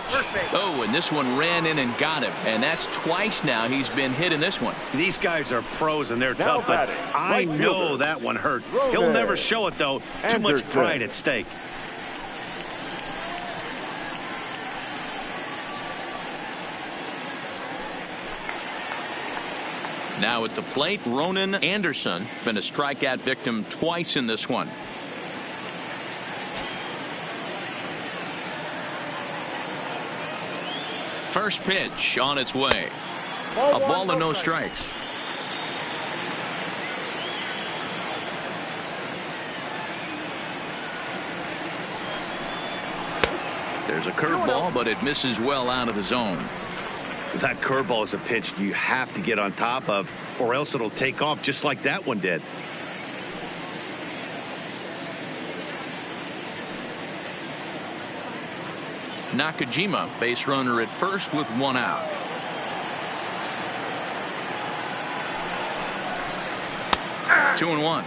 Oh, and this one ran in and got him. And that's twice now he's been hit in this one. These guys are pros and they're Now tough, but batting, I right know fielder. that one hurt. Ronan. He'll never show it, though. Too much Anderson. pride at stake. Now at the plate, Ronan Anderson. Been a strikeout victim twice in this one. First pitch on its way. A ball and no strikes. There's a curveball, but it misses well out of the zone. That curveball is a pitch you have to get on top of, or else it'll take off just like that one did. Nakajima, base runner at first with one out. Two and one.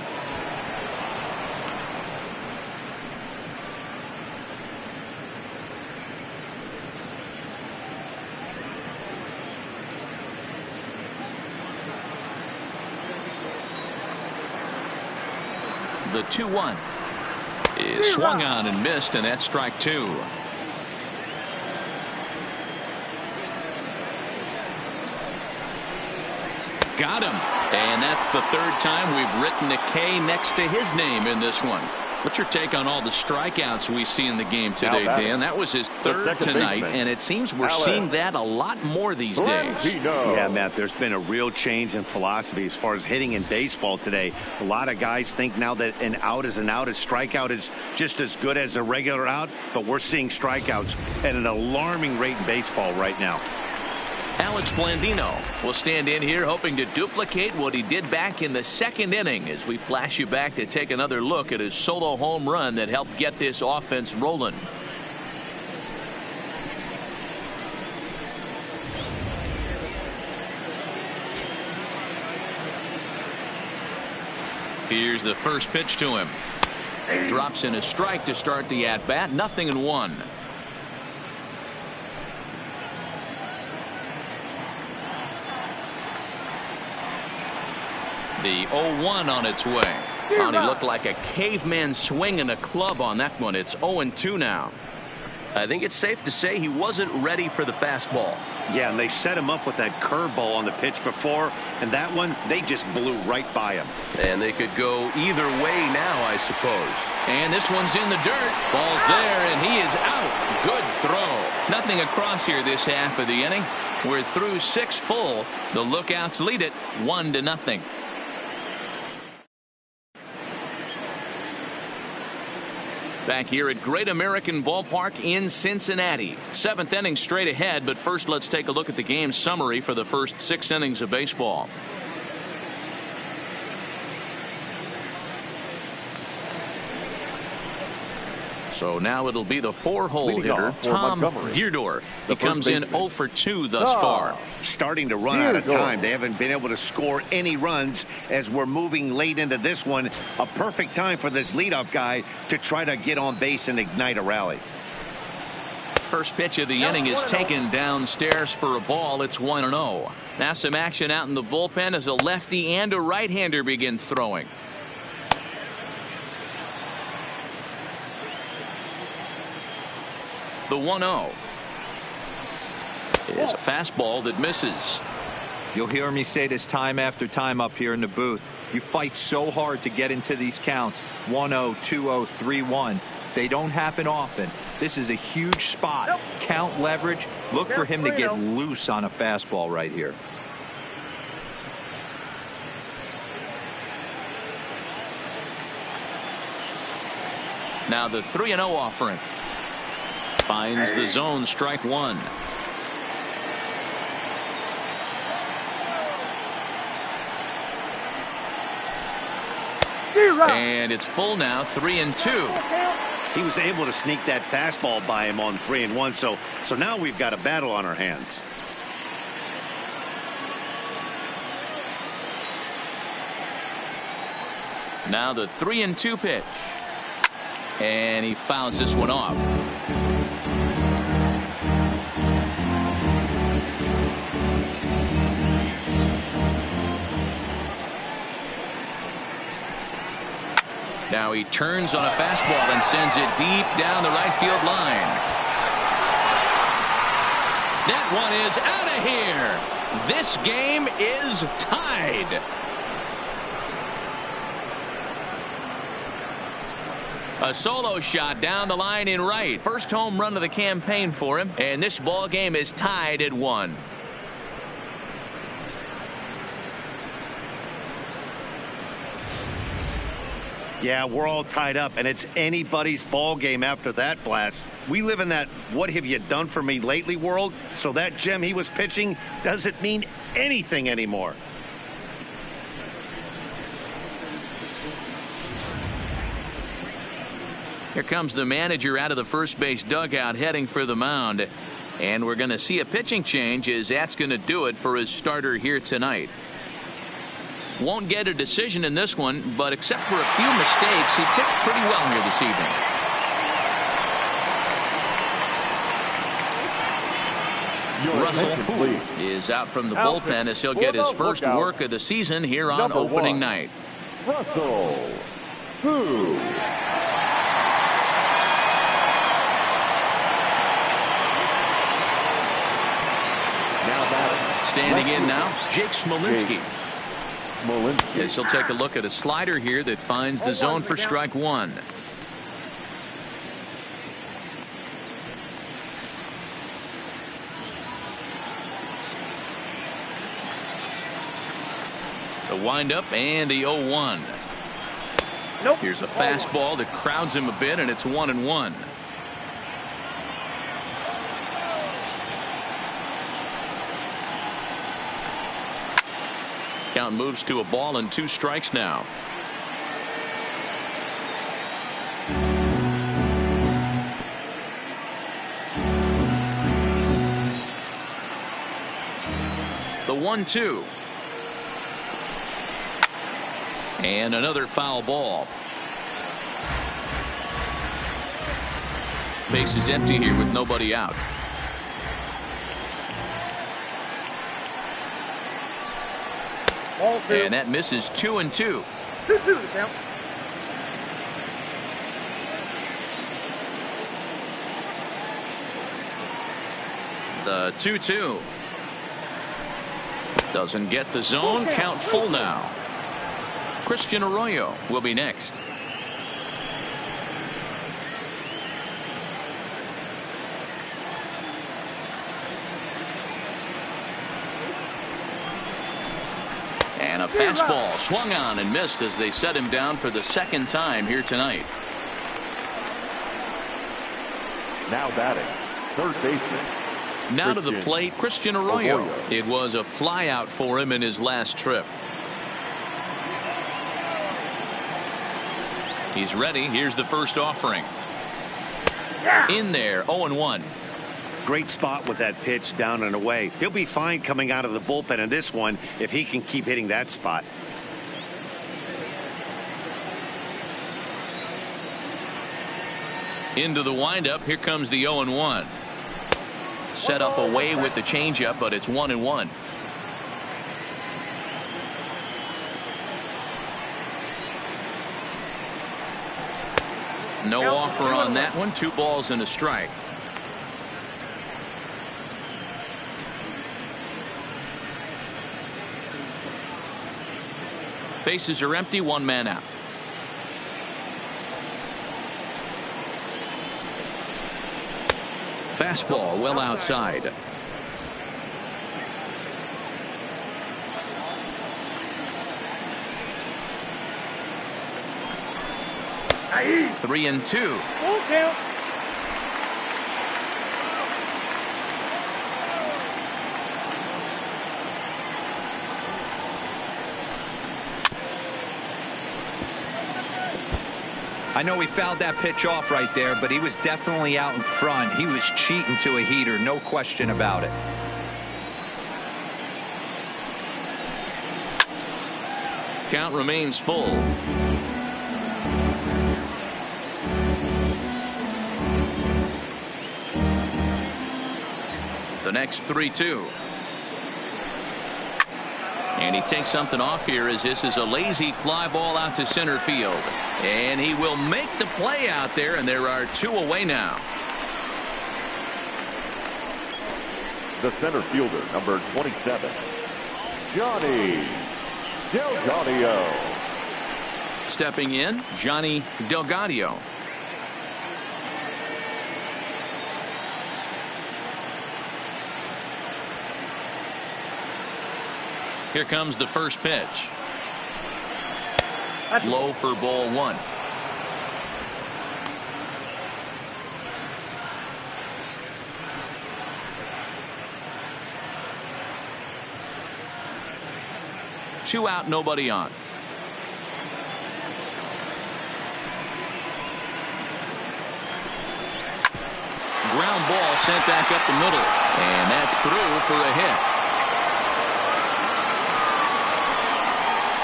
The 2-1 is swung on and missed, and that's strike two. Got him. And that's the third time we've written a K next to his name in this one. What's your take on all the strikeouts we see in the game today, Dan? That was his third tonight, and it seems we're seeing that a lot more these days. Yeah, Matt, there's been a real change in philosophy as far as hitting in baseball today. A lot of guys think now that an out is an out. A strikeout is just as good as a regular out, but we're seeing strikeouts at an alarming rate in baseball right now. Alex Blandino will stand in here hoping to duplicate what he did back in the second inning as we flash you back to take another look at his solo home run that helped get this offense rolling. Here's the first pitch to him. Drops in a strike to start the at-bat. 0-1. The 0-1 on its way. He looked like a caveman swinging a club on that one. It's 0-2 now. I think it's safe to say he wasn't ready for the fastball. Yeah, and they set him up with that curveball on the pitch before, and that one, they just blew right by him. And they could go either way now, I suppose. And this one's in the dirt. Ball's there, and he is out. Good throw. Nothing across here this half of the inning. We're through 6 full. The Lookouts lead it 1-0. Back here at Great American Ballpark in Cincinnati. 7th inning straight ahead, but first let's take a look at the game summary for the first 6 innings of baseball. So now it'll be the 4-hole hitter, Tom Deerdorf. He comes in 0 for 2 thus far. Starting to run out of time. They haven't been able to score any runs as we're moving late into this one. A perfect time for this leadoff guy to try to get on base and ignite a rally. First pitch of the inning is taken downstairs for a ball. It's 1-0. Now some action out in the bullpen as a lefty and a right-hander begin throwing. The 1-0 is a fastball that misses. You'll hear me say this time after time up here in the booth. You fight so hard to get into these counts. 1-0, 2-0, 3-1. They don't happen often. This is a huge spot. Count leverage. Look for him to get loose on a fastball right here. Now the 3-0 offering. Finds the zone, strike one. And it's full now, 3-2. He was able to sneak that fastball by him on 3-1. So now we've got a battle on our hands. Now the 3-2 pitch. And he fouls this one off. Now he turns on a fastball and sends it deep down the right field line. That one is out of here. This game is tied. A solo shot down the line in right. First home run of the campaign for him. And this ball game is tied at 1. Yeah, we're all tied up, and it's anybody's ball game after that blast. We live in that what have you done for me lately world, so that gem he was pitching doesn't mean anything anymore. Here comes the manager out of the first base dugout heading for the mound. And we're going to see a pitching change as that's going to do it for his starter here tonight. Won't get a decision in this one, but except for a few mistakes, he pitched pretty well here this evening. Russell is out from the bullpen as he'll get his first work of the season here on opening night. Russell, who? Standing in now, Jake Smolinski. Yes, he'll take a look at a slider here that finds the zone for strike 1. The windup and the 0-1. Nope. Here's a fastball that crowds him a bit, and it's 1-1. Count moves to a ball and 2 strikes now. The 1-2. And another foul ball. Base is empty here with nobody out. And that misses 2-2. 2-2 the count. The 2-2 doesn't get the zone. Count full now. Christian Arroyo will be next. And a fastball swung on and missed as they set him down for the second time here tonight. Now batting, third baseman. Now to the plate, Christian Arroyo. It was a flyout for him in his last trip. He's ready. Here's the first offering. In there, 0-1. Great spot with that pitch down and away. He'll be fine coming out of the bullpen in this one if he can keep hitting that spot. Into the windup. Here comes the 0-1. Set up away with the changeup, but it's 1-1. No offer on that one. 2 balls and a strike. Bases are empty. 1 man out. Fastball well outside. Aye. 3-2. Full count. I know he fouled that pitch off right there, but he was definitely out in front. He was cheating to a heater, no question about it. Count remains full. The next 3-2. And he takes something off here as this is a lazy fly ball out to center field. And he will make the play out there, and there are 2 away now. The center fielder, number 27, Johnny Delgado. Stepping in, Johnny Delgado. Here comes the first pitch. Low for ball 1. Two out, nobody on. Ground ball sent back up the middle, and that's through for a hit.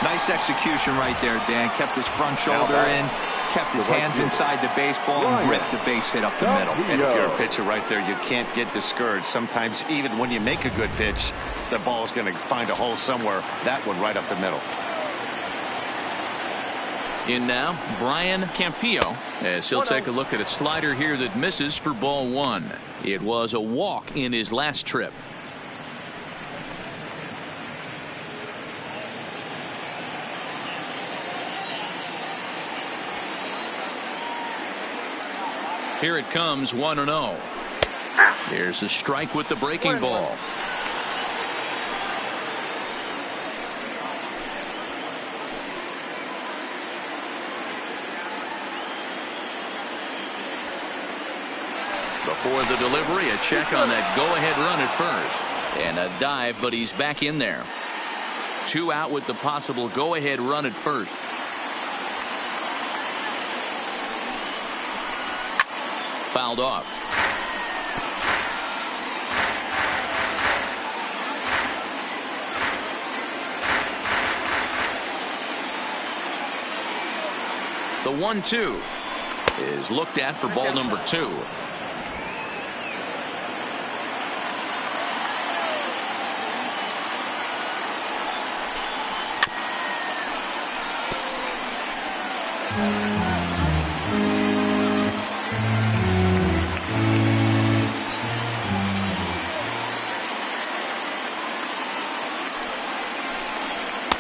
Nice execution right there, Dan. Kept his front shoulder in, kept his hands inside the baseball, and ripped the base hit up the middle. And if you're a pitcher right there, you can't get discouraged. Sometimes even when you make a good pitch, the ball is going to find a hole somewhere. That one right up the middle. In now, Brian Campillo, as he'll take a look at a slider here that misses for ball 1. It was a walk in his last trip. Here it comes, 1-0. There's a strike with the breaking ball. Before the delivery, a check on that go-ahead run at first. And a dive, but he's back in there. 2 out with the possible go-ahead run at first. Fouled off. The 1-2 is looked at for ball number 2.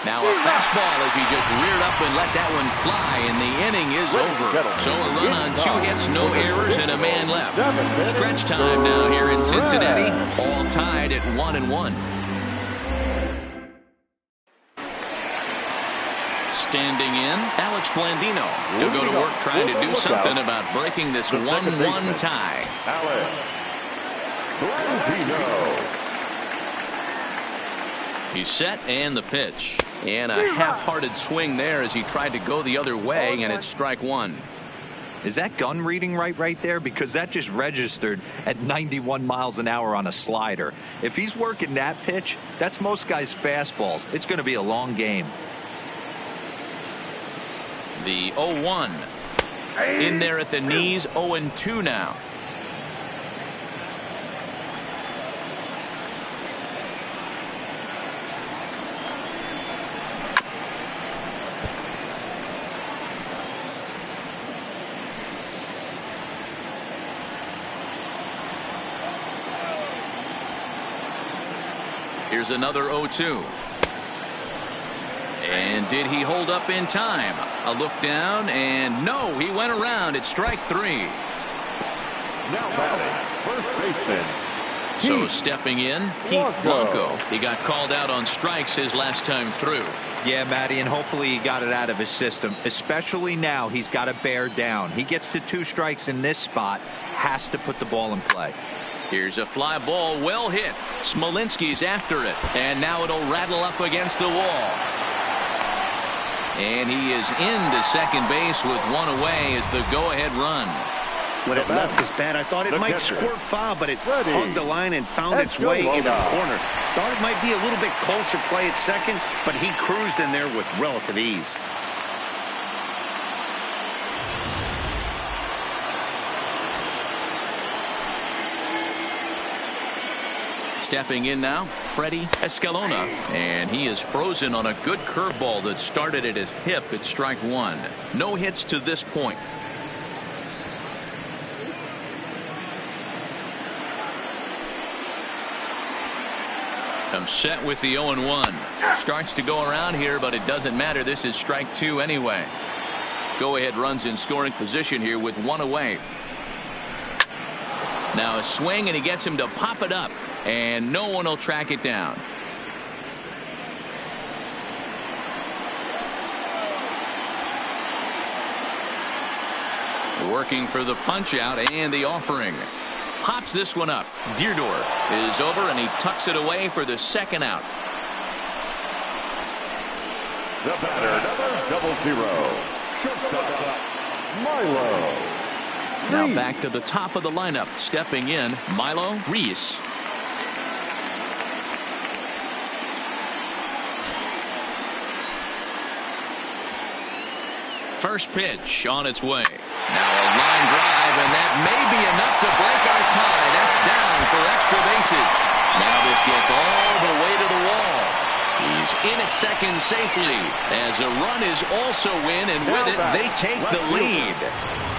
Now a fastball as he just reared up and let that one fly, and the inning is over. So a run on 2 hits, no errors, and a man left. Stretch time now here in Cincinnati, all tied at 1-1. Standing in, Alex Blandino. He'll go to work trying to do something about breaking this 1-1 tie. Alex Blandino. He's set, and the pitch. And a half-hearted swing there as he tried to go the other way, and it's strike 1. Is that gun reading right there? Because that just registered at 91 miles an hour on a slider. If he's working that pitch, that's most guys' fastballs. It's going to be a long game. The 0-1. In there at the knees, 0-2 now. Here's another 0-2. And did he hold up in time? A look down, and no, he went around. It's strike 3. Now batting, first baseman. So stepping in, Keith Blanco. He got called out on strikes his last time through. Yeah, Matty, and hopefully he got it out of his system. Especially now, he's got to bear down. He gets to 2 strikes in this spot, has to put the ball in play. Here's a fly ball, well hit. Smolinski's after it, and now it'll rattle up against the wall. And he is into second base with 1 away as the go-ahead run. When it left his bat, I thought it might squirt foul, but it hugged the line and found its way into the corner. Thought it might be a little bit closer play at second, but he cruised in there with relative ease. Stepping in now, Freddie Escalona, and he is frozen on a good curveball that started at his hip at strike one. No hits to this point. I'm set with the 0-1. Starts to go around here, but it doesn't matter. This is strike two anyway. Go ahead runs in scoring position here with one away. Now a swing, and he gets him to pop it up, and no one will track it down. Working for the punch out and the offering. Pops this one up. Deerdorf is over, and he tucks it away for the second out. The batter, number 00. Shortstop, Milo. Now back to the top of the lineup. Stepping in, Milo Reese. First pitch on its way. Now a line drive, and that may be enough to break our tie. That's down for extra bases. Now this gets all the way to the wall. He's in at second safely as a run is also in, and with it they take the lead.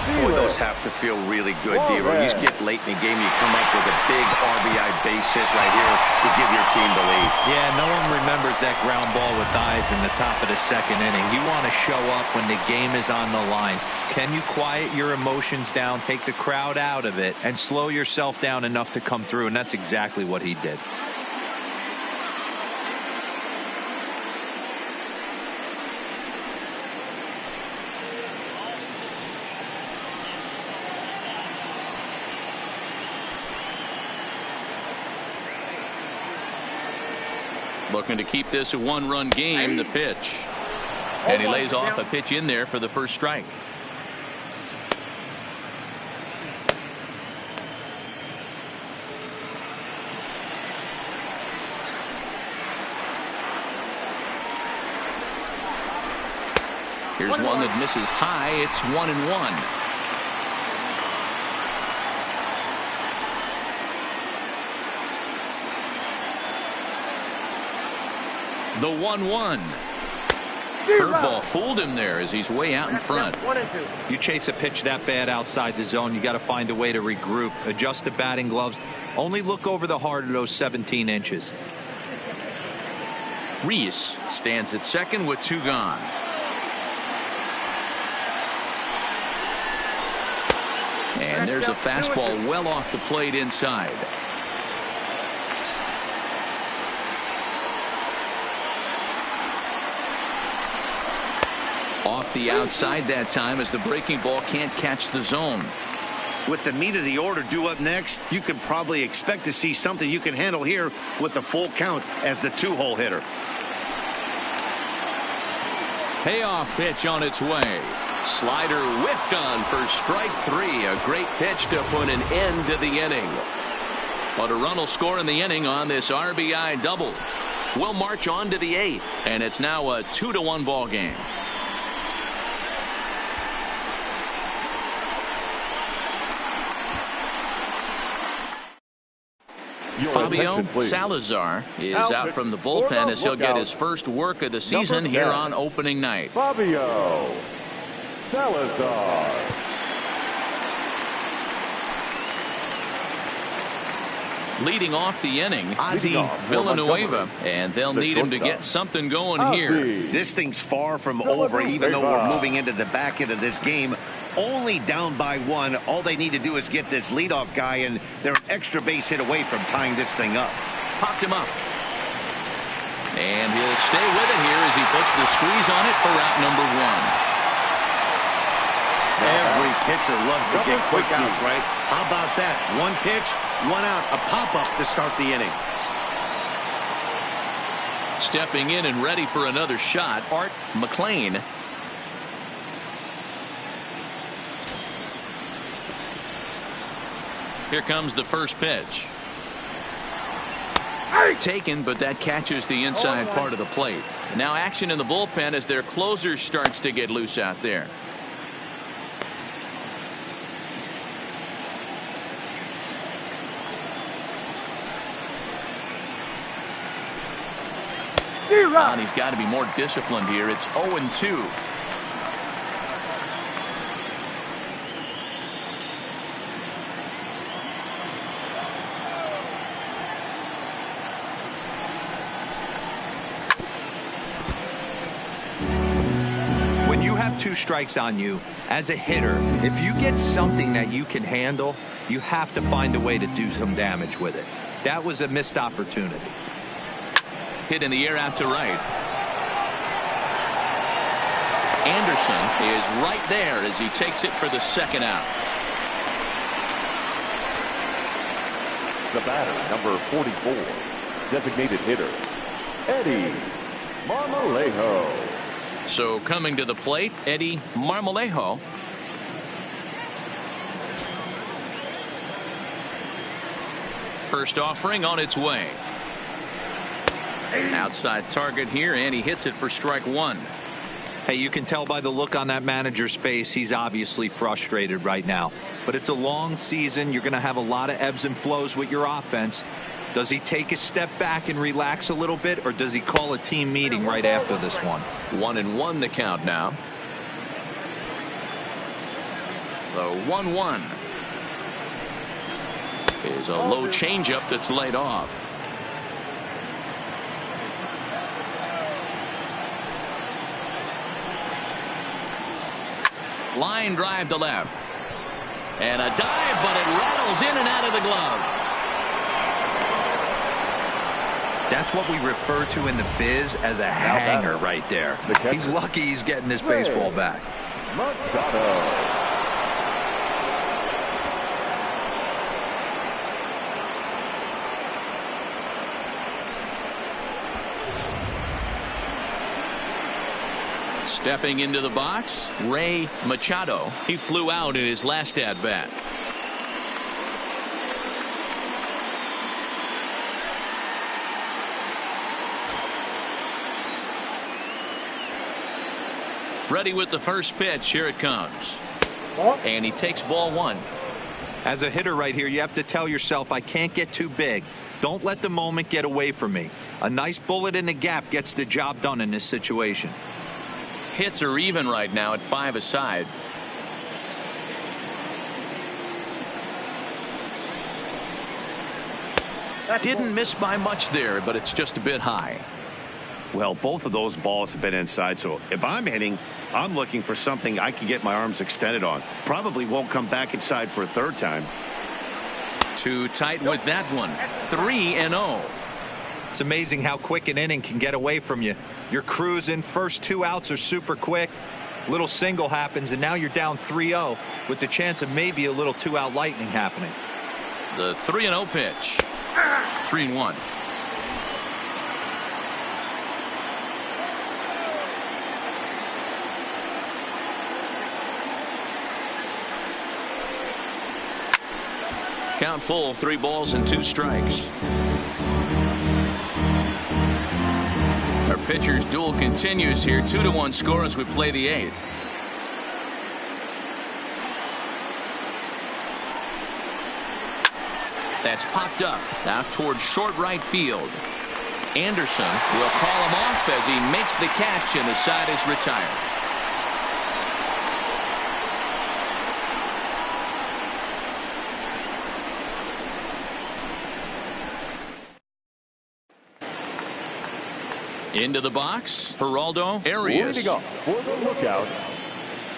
Boy, those have to feel really good, Devo. You get late in the game, you come up with a big RBI base hit right here to give your team the lead. Yeah, no one remembers that ground ball with eyes in the top of the second inning. You want to show up when the game is on the line. Can you quiet your emotions down, take the crowd out of it, and slow yourself down enough to come through? And that's exactly what he did. Looking to keep this a one-run game. The pitch, and he lays off a pitch in there for the first strike. Here's one that misses high. It's 1-1. The 1-1. Curveball fooled him there as he's way out in front. 1-2. You chase a pitch that bad outside the zone, you got to find a way to regroup, adjust the batting gloves. Only look over the heart of those 17 inches. Reese stands at second with two gone. And there's a fastball well off the plate inside. Off the outside that time as the breaking ball can't catch the zone. With the meat of the order due up next, you can probably expect to see something you can handle here with the full count as the two-hole hitter. Payoff pitch on its way. Slider whiffed on for strike three. A great pitch to put an end to the inning. But a run will score in the inning on this RBI double. We'll march on to the eighth, and it's now a 2-1 ball game. Fabio Salazar is out from the bullpen as he'll get his first work of the season here on opening night. Fabio Salazar. Leading off the inning, Ozzie Villanueva, and they'll need him to get something going here. This thing's far from over, even though we're moving into the back end of this game. Only down by one. All they need to do is get this leadoff guy, and they're an extra base hit away from tying this thing up. Popped him up. And he'll stay with it here as he puts the squeeze on it for out number one. Every pitcher loves to get quick outs, right? How about that? One pitch, one out, a pop-up to start the inning. Stepping in and ready for another shot, Art McLean. Here comes the first pitch. Taken, but that catches the inside part of the plate. Now action in the bullpen as their closer starts to get loose out there. And he's got to be more disciplined here. It's 0-2. When you have 2 strikes on you, as a hitter, if you get something that you can handle, you have to find a way to do some damage with it. That was a missed opportunity. Hit in the air out to right. Anderson is right there as he takes it for the second out. The batter, number 44, designated hitter, Eddie Marmolejo. So coming to the plate, Eddie Marmolejo. First offering on its way. Outside target here, and he hits it for strike 1. Hey, you can tell by the look on that manager's face, he's obviously frustrated right now. But it's a long season. You're going to have a lot of ebbs and flows with your offense. Does he take a step back and relax a little bit, or does he call a team meeting right after this one? 1-1 the count now. The 1-1 is a low changeup that's laid off. Line drive to left. And a dive, but it rattles in and out of the glove. That's what we refer to in the biz as a hanger right there. He's lucky he's getting his baseball back. Machado. Stepping into the box, Ray Machado. He flew out in his last at-bat. Ready with the first pitch. Here it comes. And he takes ball 1. As a hitter right here, you have to tell yourself, I can't get too big. Don't let the moment get away from me. A nice bullet in the gap gets the job done in this situation. Hits are even right now at 5 aside. Didn't miss by much there, but it's just a bit high. Well, both of those balls have been inside, so if I'm hitting, I'm looking for something I can get my arms extended on. Probably won't come back inside for a third time. Too tight with that one. 3-0. It's amazing how quick an inning can get away from you. You're cruising. First 2 outs are super quick. Little single happens, and now you're down 3-0 with the chance of maybe a little 2-out lightning happening. The 3-0 pitch. 3-1. Count full, 3 balls and 2 strikes. Our pitcher's duel continues here. 2-1 score as we play the 8th. That's popped up out towards short right field. Anderson will call him off as he makes the catch, and the side is retired. Into the box, Geraldo Arias. Leading up for the lookouts,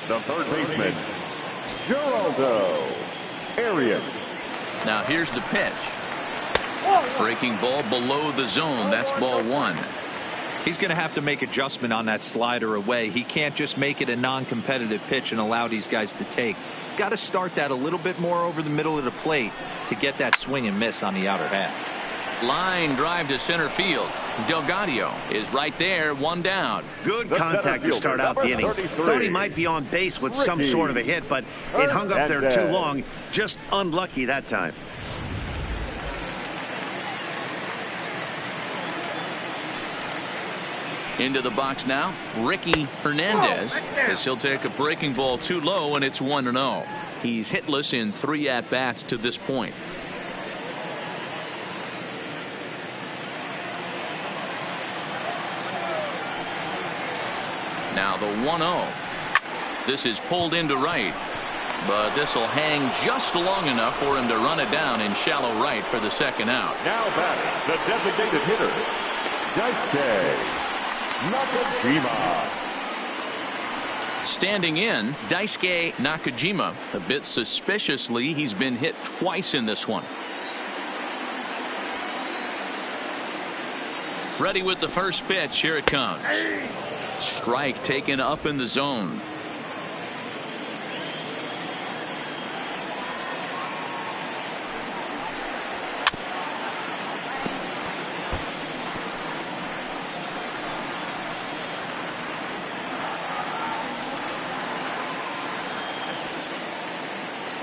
the third baseman, Geraldo Arias. Now here's the pitch. Breaking ball below the zone. That's ball 1. He's going to have to make adjustment on that slider away. He can't just make it a non-competitive pitch and allow these guys to take. He's got to start that a little bit more over the middle of the plate to get that swing and miss on the outer half. Line drive to center field. Delgado is right there, 1 down. Good contact to start out the inning. Thought he might be on base with some sort of a hit, but it hung up there too long. Just unlucky that time. Into the box now, Ricky Hernandez, as he'll take a breaking ball too low, and it's 1-0. He's hitless in 3 at-bats to this point. Now the 1-0. This is pulled into right, but this will hang just long enough for him to run it down in shallow right for the second out. Now batting, the designated hitter, Daisuke Nakajima. Standing in, Daisuke Nakajima. A bit suspiciously, he's been hit twice in this one. Ready with the first pitch. Here it comes. Strike taken up in the zone.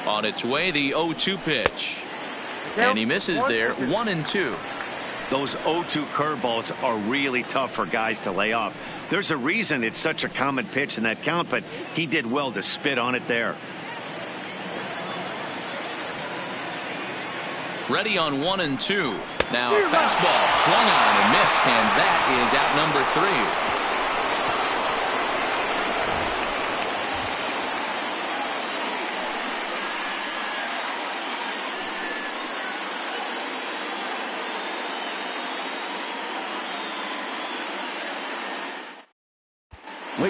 On its way, the 0-2 pitch. And he misses there. 1-2. Those 0-2 curveballs are really tough for guys to lay off. There's a reason it's such a common pitch in that count, but he did well to spit on it there. Ready on 1-2. Now a fastball swung on and missed, and that is out number 3.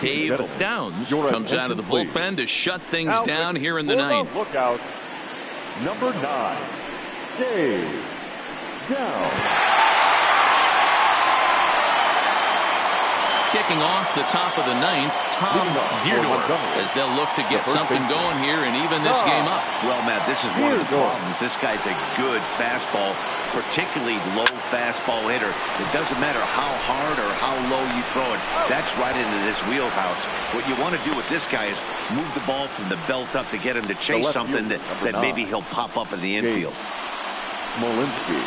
Dave Downs comes out of the bullpen to shut things down here in the ninth. Look out. Number 9, Dave Downs. Kicking off the top of the ninth, Tom Deardorff, as they'll look to get something going here and even this game up. Well, Matt, this is one of the problems. This guy's a good fastball, particularly low fastball hitter. It doesn't matter how hard or how low you throw it. That's right into this wheelhouse. What you want to do with this guy is move the ball from the belt up to get him to chase something that maybe he'll pop up in the infield. Smolinski.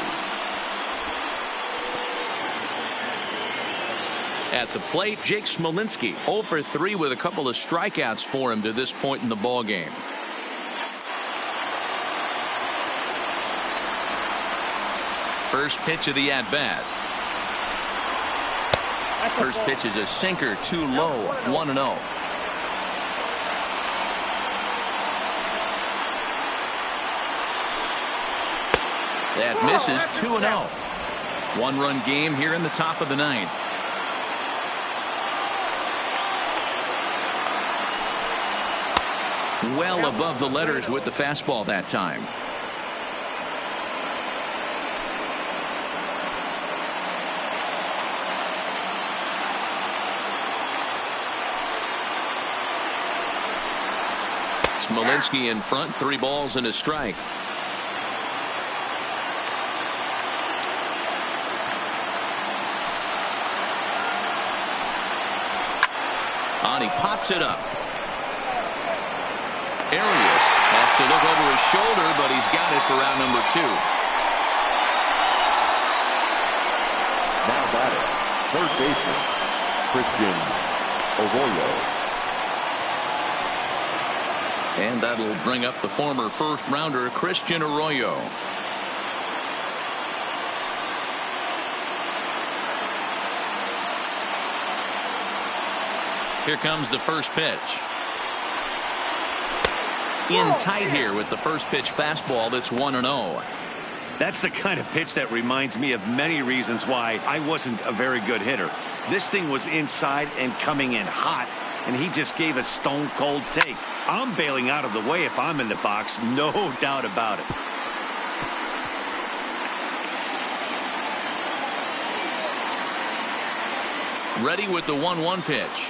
At the plate, Jake Smolinski 0 for 3 with a couple of strikeouts for him to this point in the ball game. First pitch of the at-bat. First pitch is a sinker, too low, 1-0. That misses, 2-0. One-run game here in the top of the ninth. Well above the letters with the fastball that time. Smolinski in front, 3 balls and a strike. On, he pops it up. Arias has to look over his shoulder, but he's got it for round number 2. Now batting, third baseman, Christian Arroyo. And that'll bring up the former first-rounder, Christian Arroyo. Here comes the first pitch. In tight here with the first pitch fastball that's 1-0. That's the kind of pitch that reminds me of many reasons why I wasn't a very good hitter. This thing was inside and coming in hot, and he just gave a stone cold take. I'm bailing out of the way if I'm in the box, no doubt about it. Ready with the 1-1 pitch.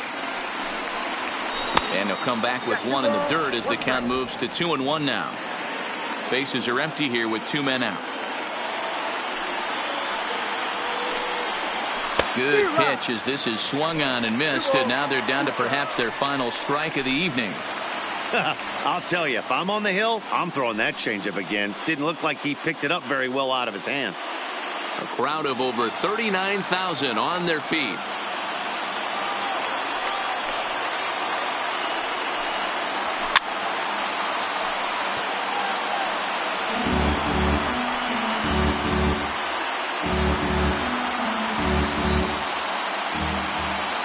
And he'll come back with one in the dirt as the count moves to 2-1 now. Bases are empty here with 2 men out. Good pitch as this is swung on and missed, and now they're down to perhaps their final strike of the evening. I'll tell you, if I'm on the hill, I'm throwing that changeup again. Didn't look like he picked it up very well out of his hand. A crowd of over 39,000 on their feet.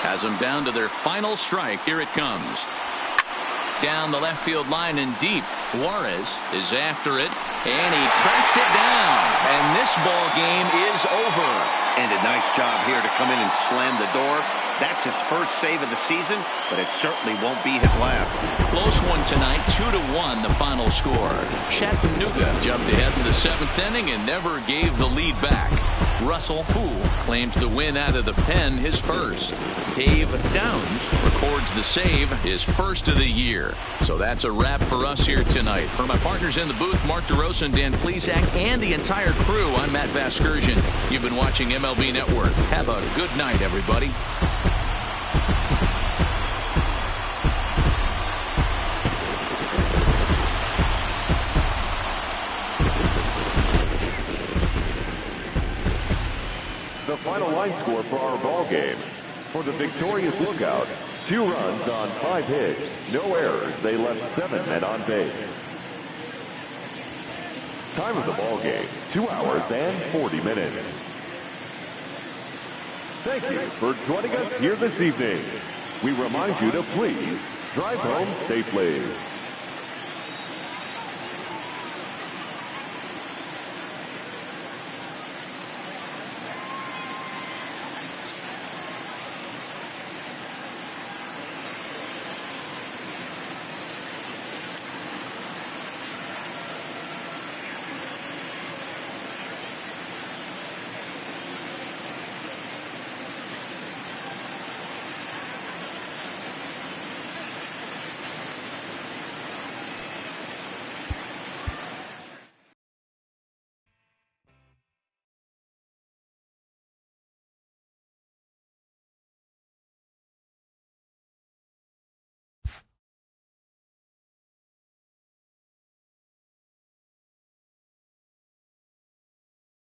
Has throws them down to their final strike. Here it comes. Down the left field line and deep. Juarez is after it, and he tracks it down. And this ball game is over. And a nice job here to come in and slam the door. That's his first save of the season, but it certainly won't be his last. Close one tonight, 2-1 the final score. Chattanooga jumped ahead in the 7th inning and never gave the lead back. Russell, who claims the win out of the pen, his first. Dave Downs records the save, his first of the year. So that's a wrap for us here tonight. For my partners in the booth, Mark DeRosa and Dan Plesac, and the entire crew, I'm Matt Vasgersian. You've been watching MLB Network. Have a good night, everybody. The final line score for our ball game. For the victorious Lookouts, 2 runs on 5 hits, no errors. They left 7 men on base. Time of the ball game, 2 hours and 40 minutes. Thank you for joining us here this evening. We remind you to please drive home safely.